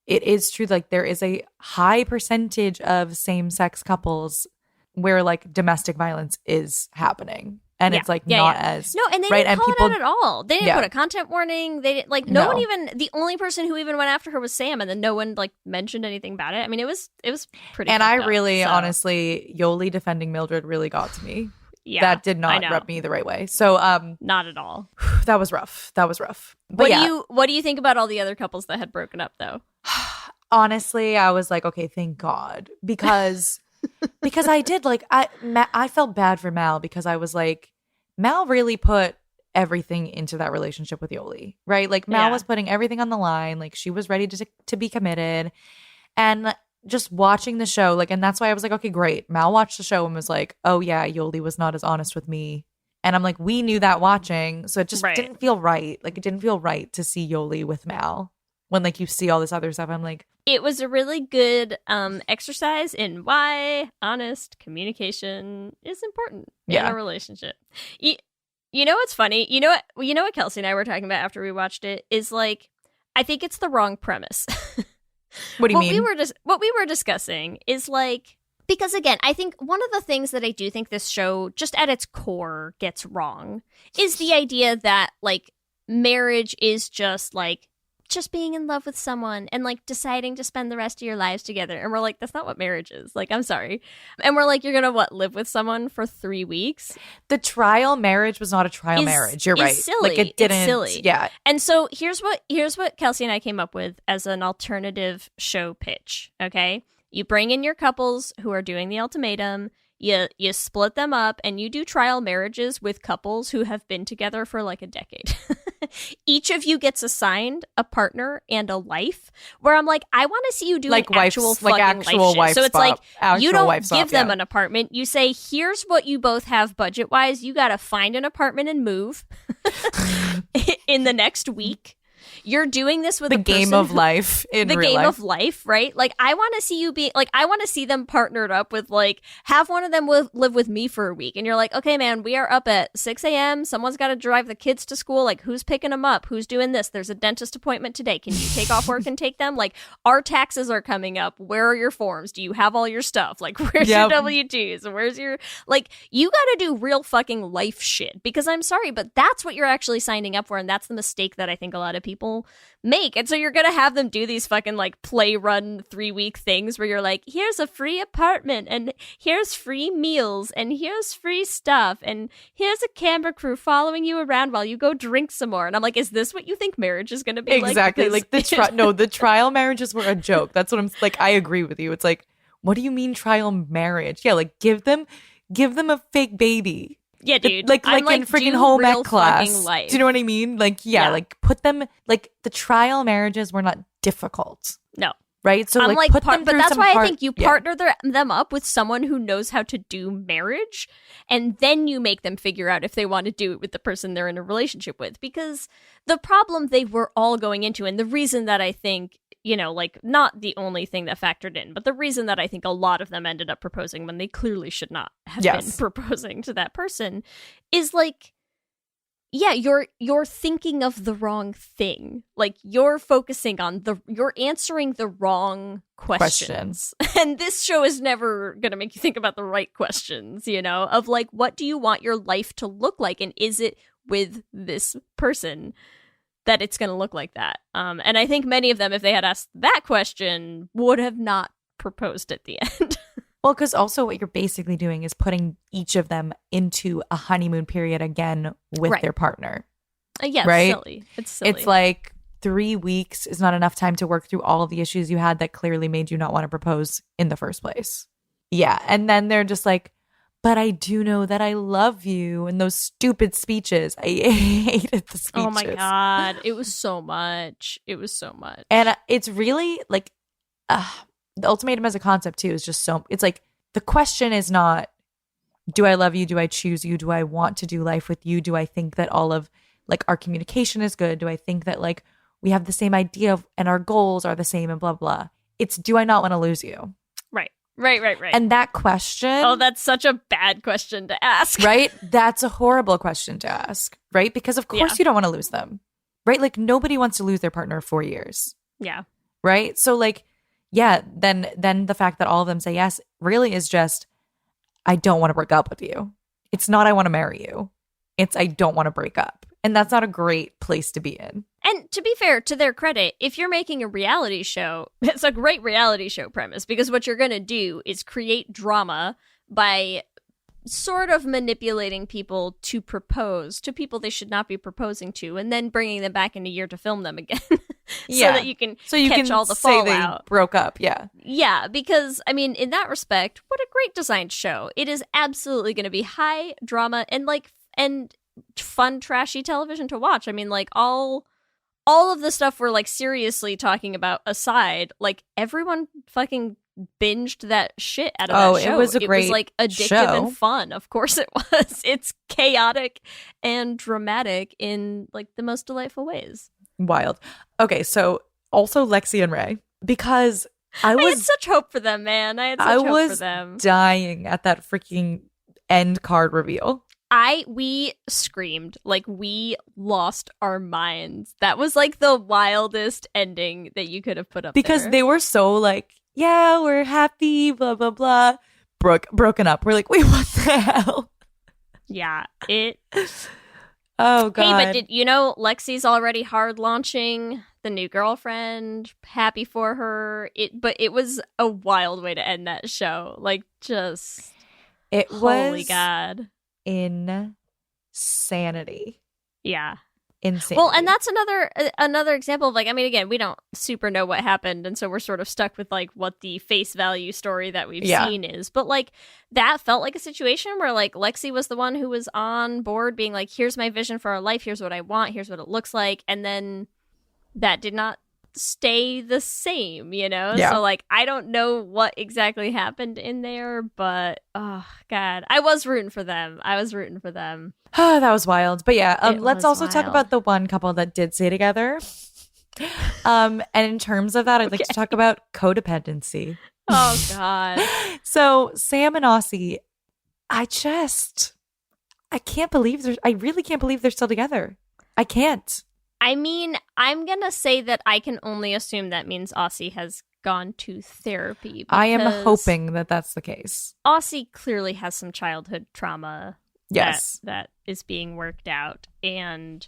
it is true, there is a high percentage of same-sex couples where domestic violence is happening. And it's not as no, and they didn't call it out at all. They didn't put a content warning. They didn't no one even. The only person who even went after her was Sam, and then no one mentioned anything about it. I mean, it was pretty. And I really, honestly, Yoli defending Mildred really got to me. Yeah, that did not rub me the right way. So not at all. That was rough. But what do you think about all the other couples that had broken up though? Honestly, I was okay, thank God, because I did I felt bad for Mal, because I was Mal really put everything into that relationship with Yoli, right? Mal was putting everything on the line. She was ready to be committed. And just watching the show, and that's why I was okay, great. Mal watched the show and was oh yeah, Yoli was not as honest with me And I'm like, we knew that watching. So it just Right. didn't feel right. Like, it didn't feel right to see Yoli with Mal. When, like, you see all this other stuff, I'm like... It was a really good exercise in why honest communication is important in a relationship. You know what's funny? You know what Kelsey and I were talking about after we watched it is, like, I think it's the wrong premise. What do you mean? What we were discussing is, like... Because, again, I think one of the things that I do think this show, just at its core, gets wrong is the idea that, like, marriage is just, like, just being in love with someone and, like, deciding to spend the rest of your lives together. And we're like, that's not what marriage is. Like, I'm sorry. And we're like, you're going to, live with someone for 3 weeks? The trial marriage was not a trial marriage. You're right. Silly. Like, it didn't. It's silly. Yeah. And so here's what Kelsey and I came up with as an alternative show pitch, okay? You bring in your couples who are doing the ultimatum, you split them up, and you do trial marriages with couples who have been together for like a decade. Each of you gets assigned a partner and a life, where I'm like, I want to see you do like an actual fucking actual life shit. So it's like, you don't give them yeah. an apartment. You say, here's what you both have budget-wise. You got to find an apartment and move in the next week. You're doing this with the game of life in the real game life. of life, right? Like, I want to see you be like, I want to see them partnered up with, like, have one of them live with me for a week, and you're like, okay, man, we are up at 6 a.m. Someone's got to drive the kids to school. Like, who's picking them up? Who's doing this? There's a dentist appointment today. Can you take off work and take them? Like, our taxes are coming up. Where are your forms? Do you have all your stuff? Like, where's your W-2s? Where's your like? You got to do real fucking life shit, because I'm sorry, but that's what you're actually signing up for, and that's the mistake that I think a lot of people make. And so you're gonna have them do these fucking like play run 3-week things where you're like, here's a free apartment, and here's free meals, and here's free stuff, and here's a camera crew following you around while you go drink some more. And I'm like, is this what you think marriage is gonna be exactly like? Like the trial marriages were a joke. That's what I'm like. I agree with you. It's like, what do you mean trial marriage? Yeah, like give them a fake baby. Yeah, dude. Like in freaking home ec class. Life. Do you know what I mean? Like, yeah, like put them, like the trial marriages were not difficult. No. Right? So I'm like put them but through that's some why hard- I think you partner them up with someone who knows how to do marriage, and then you make them figure out if they want to do it with the person they're in a relationship with. Because the problem they were all going into, and the reason that I think, you know, like, not the only thing that factored in, but the reason that I think a lot of them ended up proposing when they clearly should not have been proposing to that person is like, yeah, you're thinking of the wrong thing. Like, you're focusing on you're answering the wrong questions. And this show is never going to make you think about the right questions, you know, of like, what do you want your life to look like? And is it with this person that it's going to look like that? And I think many of them, if they had asked that question, would have not proposed at the end. Well, because also what you're basically doing is putting each of them into a honeymoon period again with their partner. Yeah, right? It's silly. It's silly. It's like 3 weeks is not enough time to work through all of the issues you had that clearly made you not want to propose in the first place. Yeah. And then they're just like, but I do know that I love you. And those stupid speeches. I hated the speeches. Oh my God. It was so much. It was so much. And it's really like, the ultimatum as a concept too is just so, it's like, the question is not, do I love you? Do I choose you? Do I want to do life with you? Do I think that all of like our communication is good? Do I think that like we have the same idea of, and our goals are the same and blah, blah. It's, do I not want to lose you? Right. And that question. Oh, that's such a bad question to ask. Right? That's a horrible question to ask. Right? Because of course you don't want to lose them. Right? Like nobody wants to lose their partner of 4 years. Yeah. Right? So like, yeah, then the fact that all of them say yes really is just, I don't want to break up with you. It's not I want to marry you. It's I don't want to break up. And that's not a great place to be in. And to be fair, to their credit, if you're making a reality show, it's a great reality show premise, because what you're going to do is create drama by sort of manipulating people to propose to people they should not be proposing to, and then bringing them back in a year to film them again. So that you can catch all the fallout. They broke up, yeah. Yeah, because, I mean, in that respect, what a great designed show. It is absolutely going to be high drama and fun, trashy television to watch. I mean, like, all of the stuff we're, like, seriously talking about aside, like, everyone fucking binged that shit out of that show. It was It was like addictive show. and fun. Of course it was. It's chaotic and dramatic in like the most delightful ways. Wild. Okay, so also Lexi and Ray, because I had such hope for them, man. I had such hope for them. Dying at that freaking end card reveal. We screamed, like we lost our minds. That was like the wildest ending that you could have put up because there. They were so like, yeah, we're happy, blah blah blah. Broken up. We're like, wait, what the hell? Yeah, Oh god. Hey, but did you know Lexi's already hard launching the new girlfriend? Happy for her. But it was a wild way to end that show. Like just holy god. Insanity. Yeah. Insanity. Well, and that's another example of like, I mean, again, we don't super know what happened, and so we're sort of stuck with like what the face value story that we've seen is. But like that felt like a situation where like Lexi was the one who was on board being like, here's my vision for our life, here's what I want, here's what it looks like, and then that did not stay the same, you know? Yeah. So like I don't know what exactly happened in there, but oh god, I was rooting for them. That was wild. But yeah, let's also talk wild. about the one couple that did stay together. And in terms of that, I'd like to talk about codependency. Oh god. So Sam and Aussie, I really can't believe they're still together. I can't. I mean, I'm going to say that I can only assume that means Aussie has gone to therapy. I am hoping that that's the case. Aussie clearly has some childhood trauma that is being worked out. And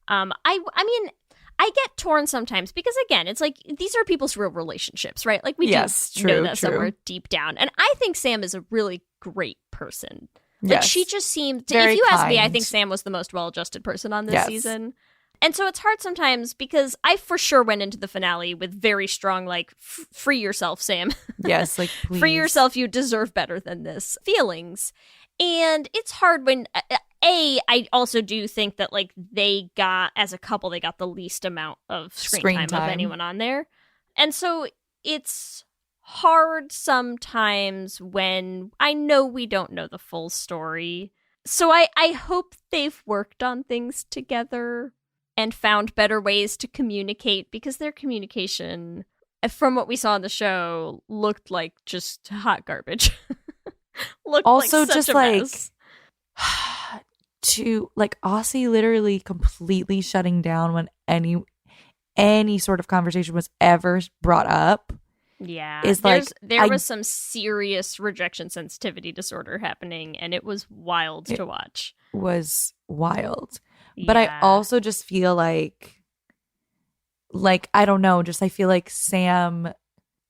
I mean, I get torn sometimes because, again, it's like these are people's real relationships, right? Like we do know that somewhere deep down. And I think Sam is a really great person. Like she just seemed, Very if you ask me, I kind. think Sam was the most well-adjusted person on this season. And so it's hard sometimes because I for sure went into the finale with very strong, like, free yourself, Sam. Yes, like, please. Free yourself, you deserve better than this feelings. And it's hard when, I also do think that, like, they got, as a couple, they got the least amount of screen time of anyone on there. And so it's hard sometimes when I know we don't know the full story. So I hope they've worked on things together and found better ways to communicate, because their communication, from what we saw in the show, looked like just hot garbage. Looked also like such just a like mess. To like Aussie literally completely shutting down when any sort of conversation was ever brought up. Yeah, is like there was some serious rejection sensitivity disorder happening, and it was wild to watch. Was wild. But I also just feel like I don't know, just I feel like Sam,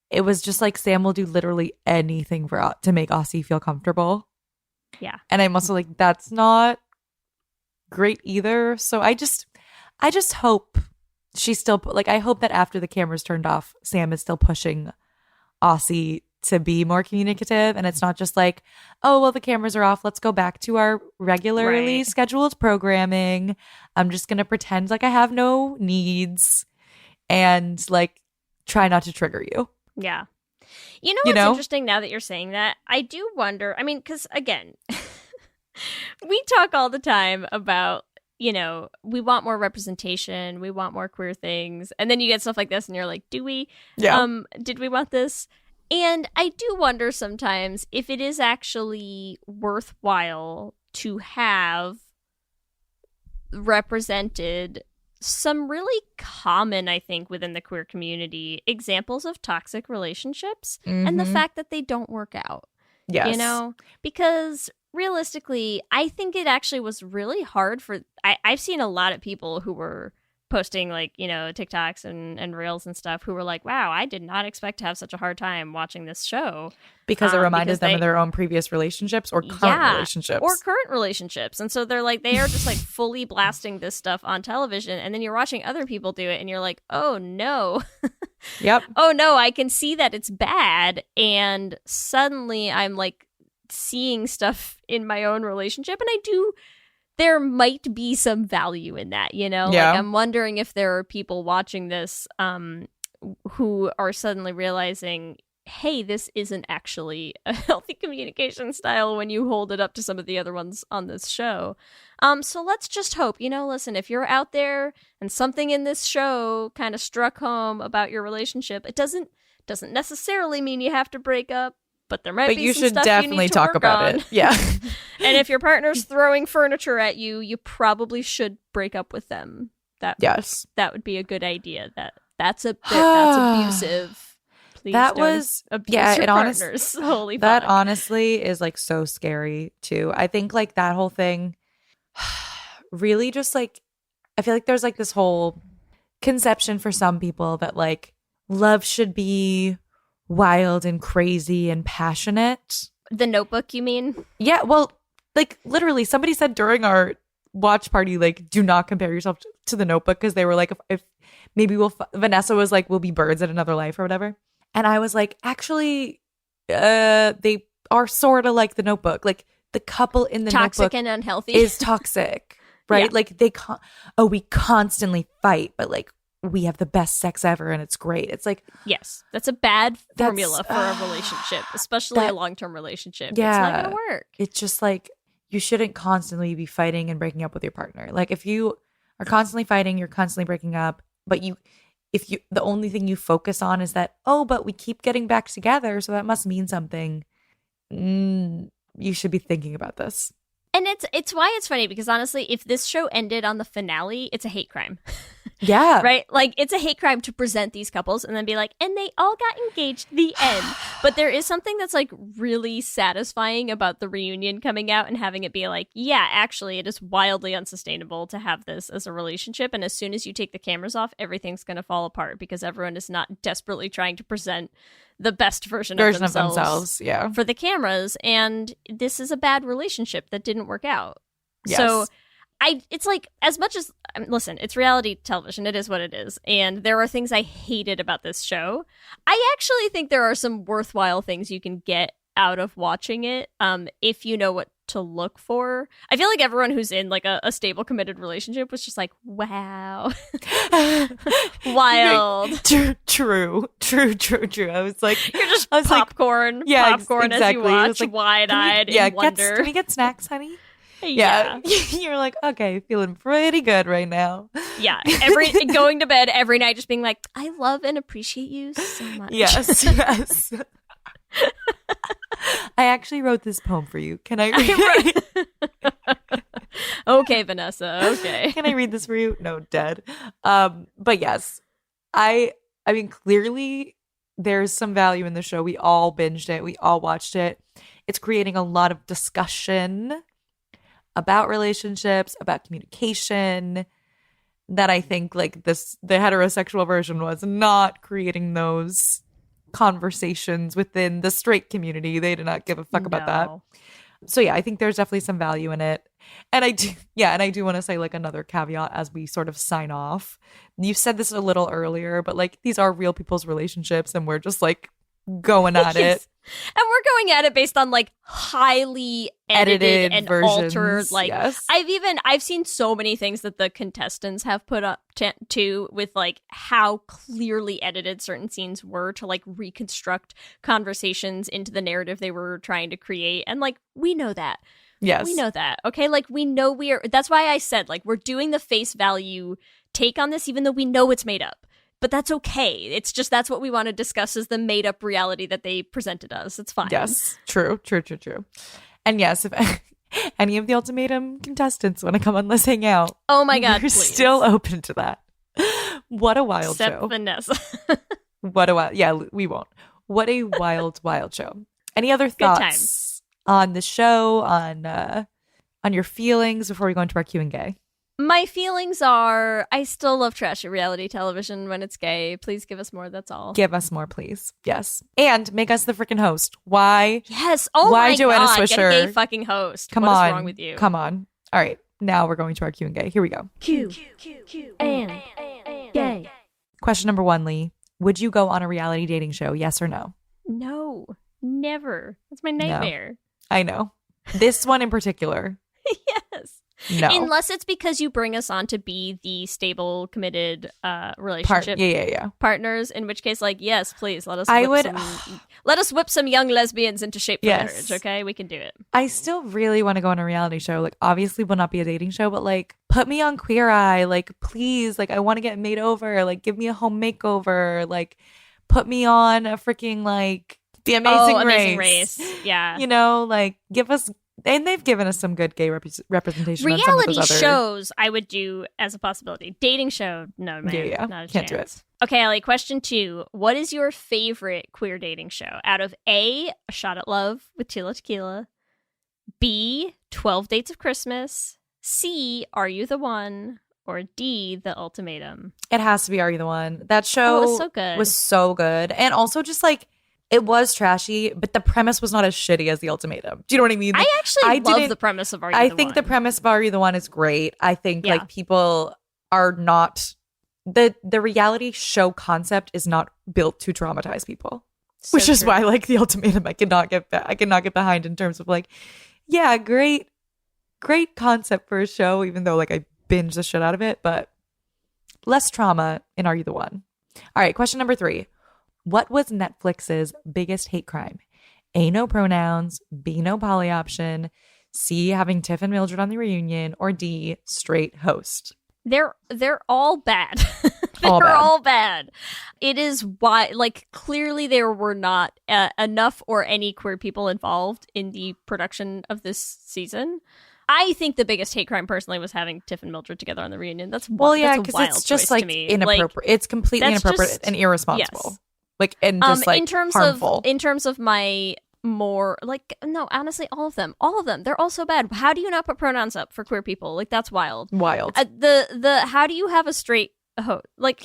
it was just like Sam will do literally anything to make Aussie feel comfortable. Yeah. And I'm also like, that's not great either. So I just hope she's still, like, I hope that after the camera's turned off, Sam is still pushing Aussie to be more communicative, and it's not just like, oh, well, the cameras are off, let's go back to our regularly scheduled programming. I'm just gonna pretend like I have no needs and like try not to trigger you. Yeah. You know what's interesting now that you're saying that? I do wonder, I mean, because again, we talk all the time about, we want more representation, we want more queer things, and then you get stuff like this and you're like, do we? Yeah. Did we want this? And I do wonder sometimes if it is actually worthwhile to have represented some really common, I think, within the queer community, examples of toxic relationships and the fact that they don't work out. Yes. Because realistically, I think it actually was really hard for, I've seen a lot of people who were posting like, TikToks and Reels and stuff who were like, wow, I did not expect to have such a hard time watching this show. Because it reminded them of their own previous relationships or current relationships. Or current relationships. And so they're like, they are just like fully blasting this stuff on television. And then you're watching other people do it and you're like, oh no. Yep. Oh no, I can see that it's bad. And suddenly I'm like seeing stuff in my own relationship. And there might be some value in that, Yeah. Like I'm wondering if there are people watching this who are suddenly realizing, hey, this isn't actually a healthy communication style when you hold it up to some of the other ones on this show. So let's just hope, listen, if you're out there and something in this show kind of struck home about your relationship, it doesn't necessarily mean you have to break up, but there might be some stuff definitely you need to talk work about on. it. Yeah. And if your partner's throwing furniture at you, you probably should break up with them. That would be a good idea. That's abusive. Please That don't was abuse yeah. your It honestly partners. Holy that fuck. honestly is like so scary too. I think like that whole thing really just like I feel like there's like this whole conception for some people that like love should be wild and crazy and passionate. The Notebook, you mean? Yeah, well, like literally somebody said during our watch party, like, do not compare yourself to the Notebook, because they were like, if maybe Vanessa was like, we'll be birds in another life or whatever. And I was like, actually, they are sort of like the Notebook. Like the couple in the Toxic Notebook and unhealthy. is toxic, right? Yeah. Like we constantly fight, but like we have the best sex ever and it's great. It's like, yes, that's a bad formula for a relationship, especially a long-term relationship. Yeah, it's not gonna work. It's just like you shouldn't constantly be fighting and breaking up with your partner. Like if you are constantly fighting, you're constantly breaking up, but if the only thing you focus on is that, oh, but we keep getting back together, so that must mean something. You should be thinking about this. And it's why it's funny, because honestly, if this show ended on the finale, it's a hate crime. Yeah. Right? Like, it's a hate crime to present these couples and then be like, and they all got engaged, the end. But there is something that's like really satisfying about the reunion coming out and having it be like, yeah, actually, it is wildly unsustainable to have this as a relationship. And as soon as you take the cameras off, everything's going to fall apart because everyone is not desperately trying to present the best version of themselves yeah, for the cameras. And this is a bad relationship that didn't work out. Yes. So it's like, as much as, listen, it's reality television. It is what it is. And there are things I hated about this show. I actually think there are some worthwhile things you can get out of watching it, if you know what to look for. I feel like everyone who's in like a stable, committed relationship was just like, wow. Wild. True. I was like, you're just popcorn. Like, yeah, popcorn exactly. As you watch, like, wide-eyed in wonder. Can we get snacks, honey? Yeah. You're like, okay, feeling pretty good right now. Yeah. Going to bed every night just being like, I love and appreciate you so much. Yes. I actually wrote this poem for you. Can I read Okay, Vanessa. Okay. Can I read this for you? No, dead. But yes. I mean, clearly there's some value in the show. We all binged it. We all watched it. It's creating a lot of discussion about relationships, about communication, that I think like the heterosexual version was not creating those conversations within the straight community. They did not give a fuck about that. So yeah, I think there's definitely some value in it. And I do want to say like another caveat as we sort of sign off. You said this a little earlier, but like these are real people's relationships and we're just like going at it. And we're going at it based on like highly edited and versions, altered. Like yes. I've seen so many things that the contestants have put up to with like how clearly edited certain scenes were to like reconstruct conversations into the narrative they were trying to create. And like, we know that. Yes. We know that. Okay. Like we know that's why I said like we're doing the face value take on this, even though we know it's made up. But that's okay. It's just that's what we want to discuss is the made up reality that they presented us. It's fine. Yes. True. And yes, if any of the Ultimatum contestants want to come on Let's Hang Out. Oh my God, we're please. still open to that. What a wild show. Vanessa. We won't. What a wild show. Any other thoughts on the show, on your feelings before we go into our Q&A? My feelings are, I still love trashy reality television when it's gay. Please give us more, that's all. Give us more, please. Yes. And make us the freaking host. Why? Yes. Oh why my Joanna God. Swisher? Get a gay fucking host. Come what on. is wrong with you? Come on. All right. Now we're going to our Q&A. Here we go. Q and gay. Question number 1, Leigh. Would you go on a reality dating show? Yes or no? No. Never. That's my nightmare. I know. This one in particular. Yes. No. Unless it's because you bring us on to be the stable, committed relationship partners, in which case, like, yes, please, let us whip some young lesbians into shape for marriage, okay? We can do it. I still really want to go on a reality show. Like, obviously will not be a dating show, but like, put me on Queer Eye. Like, please, like, I want to get made over. Like, give me a home makeover. Like, put me on a freaking, like, The Amazing Race. Yeah. You know, like, give us... And they've given us some good gay representation. Reality on some of those other... shows I would do as a possibility. Dating show, no, man. Not a Can't chance. do it. Okay, Ellie, question 2. What is your favorite queer dating show? Out of A, A Shot at Love with Tila Tequila, B, 12 Dates of Christmas, C, Are You the One, or D, The Ultimatum? It has to be Are You the One. That show was so good. And also just like, it was trashy, but the premise was not as shitty as The Ultimatum. Do you know what I mean? I actually love the premise of Are You the One. I think the premise of Are You the One is great. I think like people are not... The reality show concept is not built to traumatize people. So which is why like The Ultimatum I cannot get behind in terms of like, yeah, great concept for a show, even though like I binge the shit out of it, but less trauma in Are You the One? All right, question number 3. What was Netflix's biggest hate crime? A, no pronouns, B, no poly option, C, having Tiff and Mildred on the reunion, or D, straight host? They're all bad. All bad. It is why, like, clearly there were not enough or any queer people involved in the production of this season. I think the biggest hate crime personally was having Tiff and Mildred together on the reunion. That's because it's just like inappropriate. Like, it's completely inappropriate and irresponsible. Yes. Like, and just like harmful. In terms of my more like, no, honestly, all of them, they're all so bad. How do you not put pronouns up for queer people? Like, that's wild. The how do you have a straight host? Like,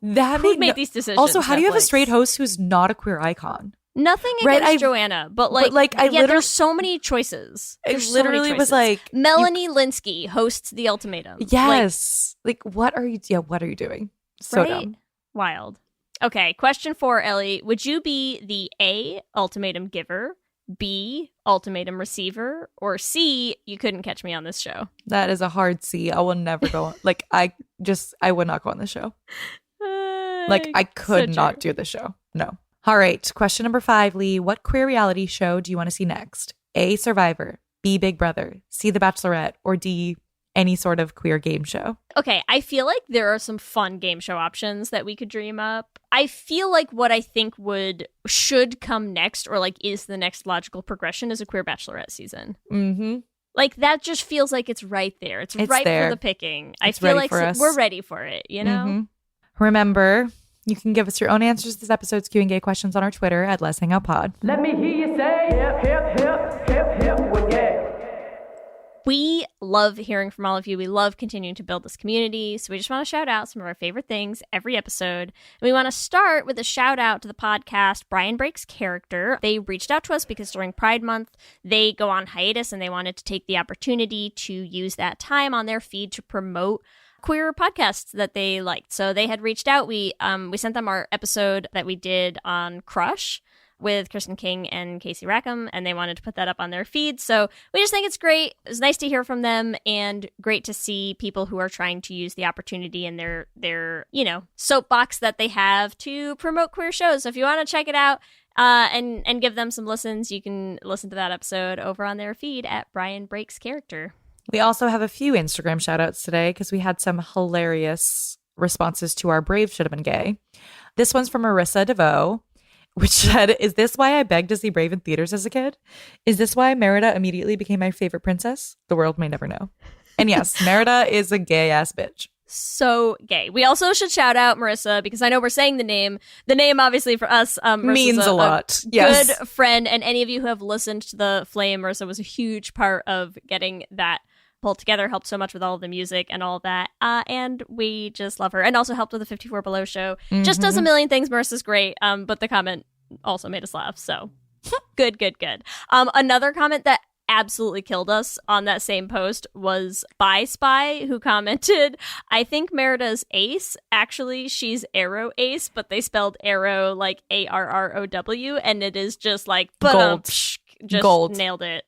who made these decisions? Also, how do you have a straight host who's not a queer icon? Nothing against Joanna, but there's so many choices. Was like Melanie Linsky hosts The Ultimatum. Yes, like what are you? Yeah, what are you doing? So dumb. Wild. Okay, question 4, Ellie. Would you be the A, ultimatum giver, B, ultimatum receiver, or C, you couldn't catch me on this show? That is a hard C. I will never go on. Like, I would not go on the show. Like, I could not do the show. No. All right, question number 5, Leigh. What queer reality show do you want to see next? A, Survivor, B, Big Brother, C, The Bachelorette, or D, any sort of queer game show? Okay, I feel like there are some fun game show options that we could dream up. I feel like what I think should come next, or like is the next logical progression, is a queer Bachelorette season. Mm-hmm. Like, that just feels like it's right there. It's right there for the picking. I feel like we're ready for it, you know? Mm-hmm. Remember, you can give us your own answers to this episode's Q&A questions on our Twitter at Let's Hang Out Pod. Let me hear you say hip, hip, hip, hip, hip, with gay. We love hearing from all of you. We love continuing to build this community. So we just want to shout out some of our favorite things every episode. And we want to start with a shout out to the podcast Brian Breaks Character. They reached out to us because during Pride Month, they go on hiatus and they wanted to take the opportunity to use that time on their feed to promote queer podcasts that they liked. So they had reached out. We sent them our episode that we did on Crush with Kristen King and Casey Rackham, and they wanted to put that up on their feed. So we just think it's great. It's nice to hear from them, and great to see people who are trying to use the opportunity in their soapbox that they have to promote queer shows. So if you want to check it out and give them some listens, you can listen to that episode over on their feed at Brian Breaks Character. We also have a few Instagram shout outs today because we had some hilarious responses to our Brave Should Have Been Gay. This one's from Marissa DeVoe, which said, "Is this why I begged to see Brave in theaters as a kid? Is this why Merida immediately became my favorite princess? The world may never know." And yes, Merida is a gay-ass bitch. So gay. We also should shout out Marissa, because I know we're saying the name. The name, obviously, for us means a lot. Yes. Good friend, and any of you who have listened to The Flame, Marissa was a huge part of getting that pulled together, helped so much with all of the music and all of that, and we just love her, and also helped with the 54 Below show. Just does a million things. Marissa's great, but the comment also made us laugh, so good. Another comment that absolutely killed us on that same post was Bi Spy, who commented, "I think Merida's ace. Actually, she's Arrow Ace, but they spelled arrow like ARROW, and it is just like gold. Just gold. Nailed it.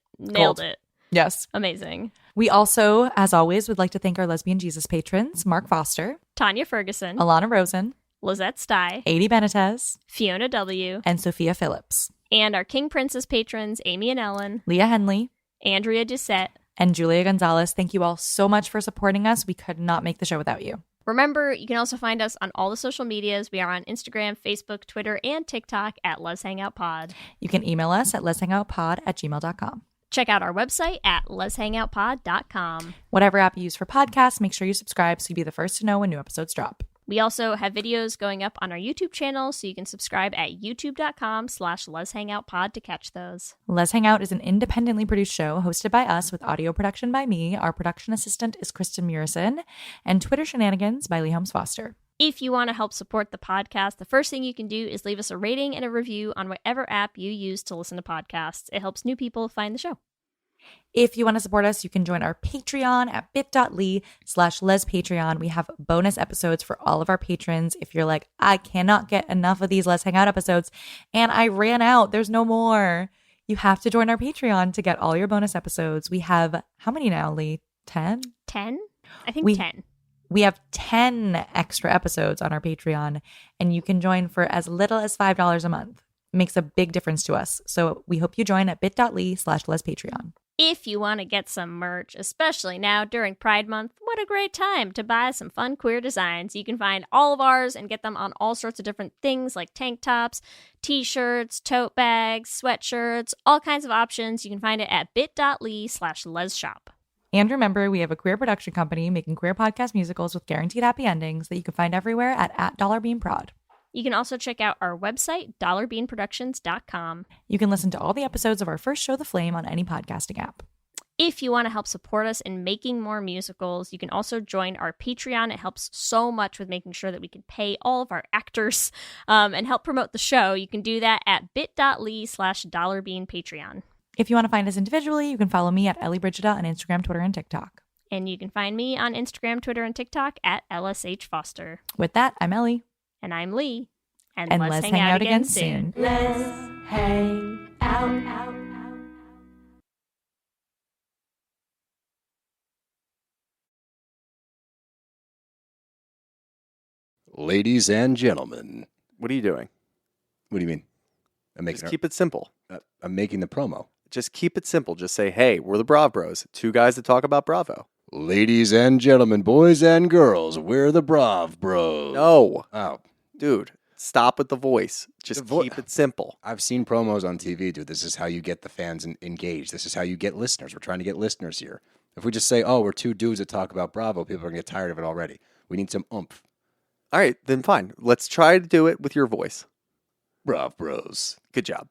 Yes. Amazing. We also, as always, would like to thank our Lesbian Jesus patrons, Mark Foster, Tanya Ferguson, Alana Rosen, Lizette Stye, Adi Benitez, Fiona W., and Sophia Phillips. And our King Princess patrons, Amy and Ellen, Leah Henley, Andrea Doucette, and Julia Gonzalez. Thank you all so much for supporting us. We could not make the show without you. Remember, you can also find us on all the social medias. We are on Instagram, Facebook, Twitter, and TikTok at Let's Hang Out Pod. You can email us at letshangoutpod@gmail.com. Check out our website at letshangoutpod.com. Whatever app you use for podcasts, make sure you subscribe so you'll be the first to know when new episodes drop. We also have videos going up on our YouTube channel, so you can subscribe at youtube.com/letshangoutpod to catch those. Let's Hang Out is an independently produced show hosted by us with audio production by me. Our production assistant is Kristen Murison, and Twitter shenanigans by Leigh Holmes Foster. If you want to help support the podcast, the first thing you can do is leave us a rating and a review on whatever app you use to listen to podcasts. It helps new people find the show. If you want to support us, you can join our Patreon at bit.ly/lespatreon. We have bonus episodes for all of our patrons. If you're like, I cannot get enough of these Let's Hang Out episodes and I ran out, there's no more. You have to join our Patreon to get all your bonus episodes. We have, how many now, Leigh? 10? 10? I think 10. We have 10 extra episodes on our Patreon, and you can join for as little as $5 a month. It makes a big difference to us. So we hope you join at bit.ly/lespatreon. If you want to get some merch, especially now during Pride Month, what a great time to buy some fun queer designs. You can find all of ours and get them on all sorts of different things like tank tops, t-shirts, tote bags, sweatshirts, all kinds of options. You can find it at bit.ly/lesshop. And remember, we have a queer production company making queer podcast musicals with guaranteed happy endings that you can find everywhere at $dollarbeanprod. You can also check out our website, dollarbeanproductions.com. You can listen to all the episodes of our first show, The Flame, on any podcasting app. If you want to help support us in making more musicals, you can also join our Patreon. It helps so much with making sure that we can pay all of our actors and help promote the show. You can do that at bit.ly/dollarbeanpatreon. If you want to find us individually, you can follow me at Ellie Brigida on Instagram, Twitter, and TikTok. And you can find me on Instagram, Twitter, and TikTok at LSH Foster. With that, I'm Ellie. And I'm Leigh. And let's hang out again soon. Let's hang out. Ladies and gentlemen. What are you doing? What do you mean? I'm making Just keep it simple. I'm making the promo. Just keep it simple. Just say, hey, we're the Brav Bros. Two guys that talk about Bravo. Ladies and gentlemen, boys and girls, we're the Brav Bros. No. Oh. Dude, stop with the voice. Just keep it simple. I've seen promos on TV, dude. This is how you get the fans engaged. This is how you get listeners. We're trying to get listeners here. If we just say, oh, we're two dudes that talk about Bravo, people are going to get tired of it already. We need some oomph. All right, then fine. Let's try to do it with your voice. Brav Bros. Good job.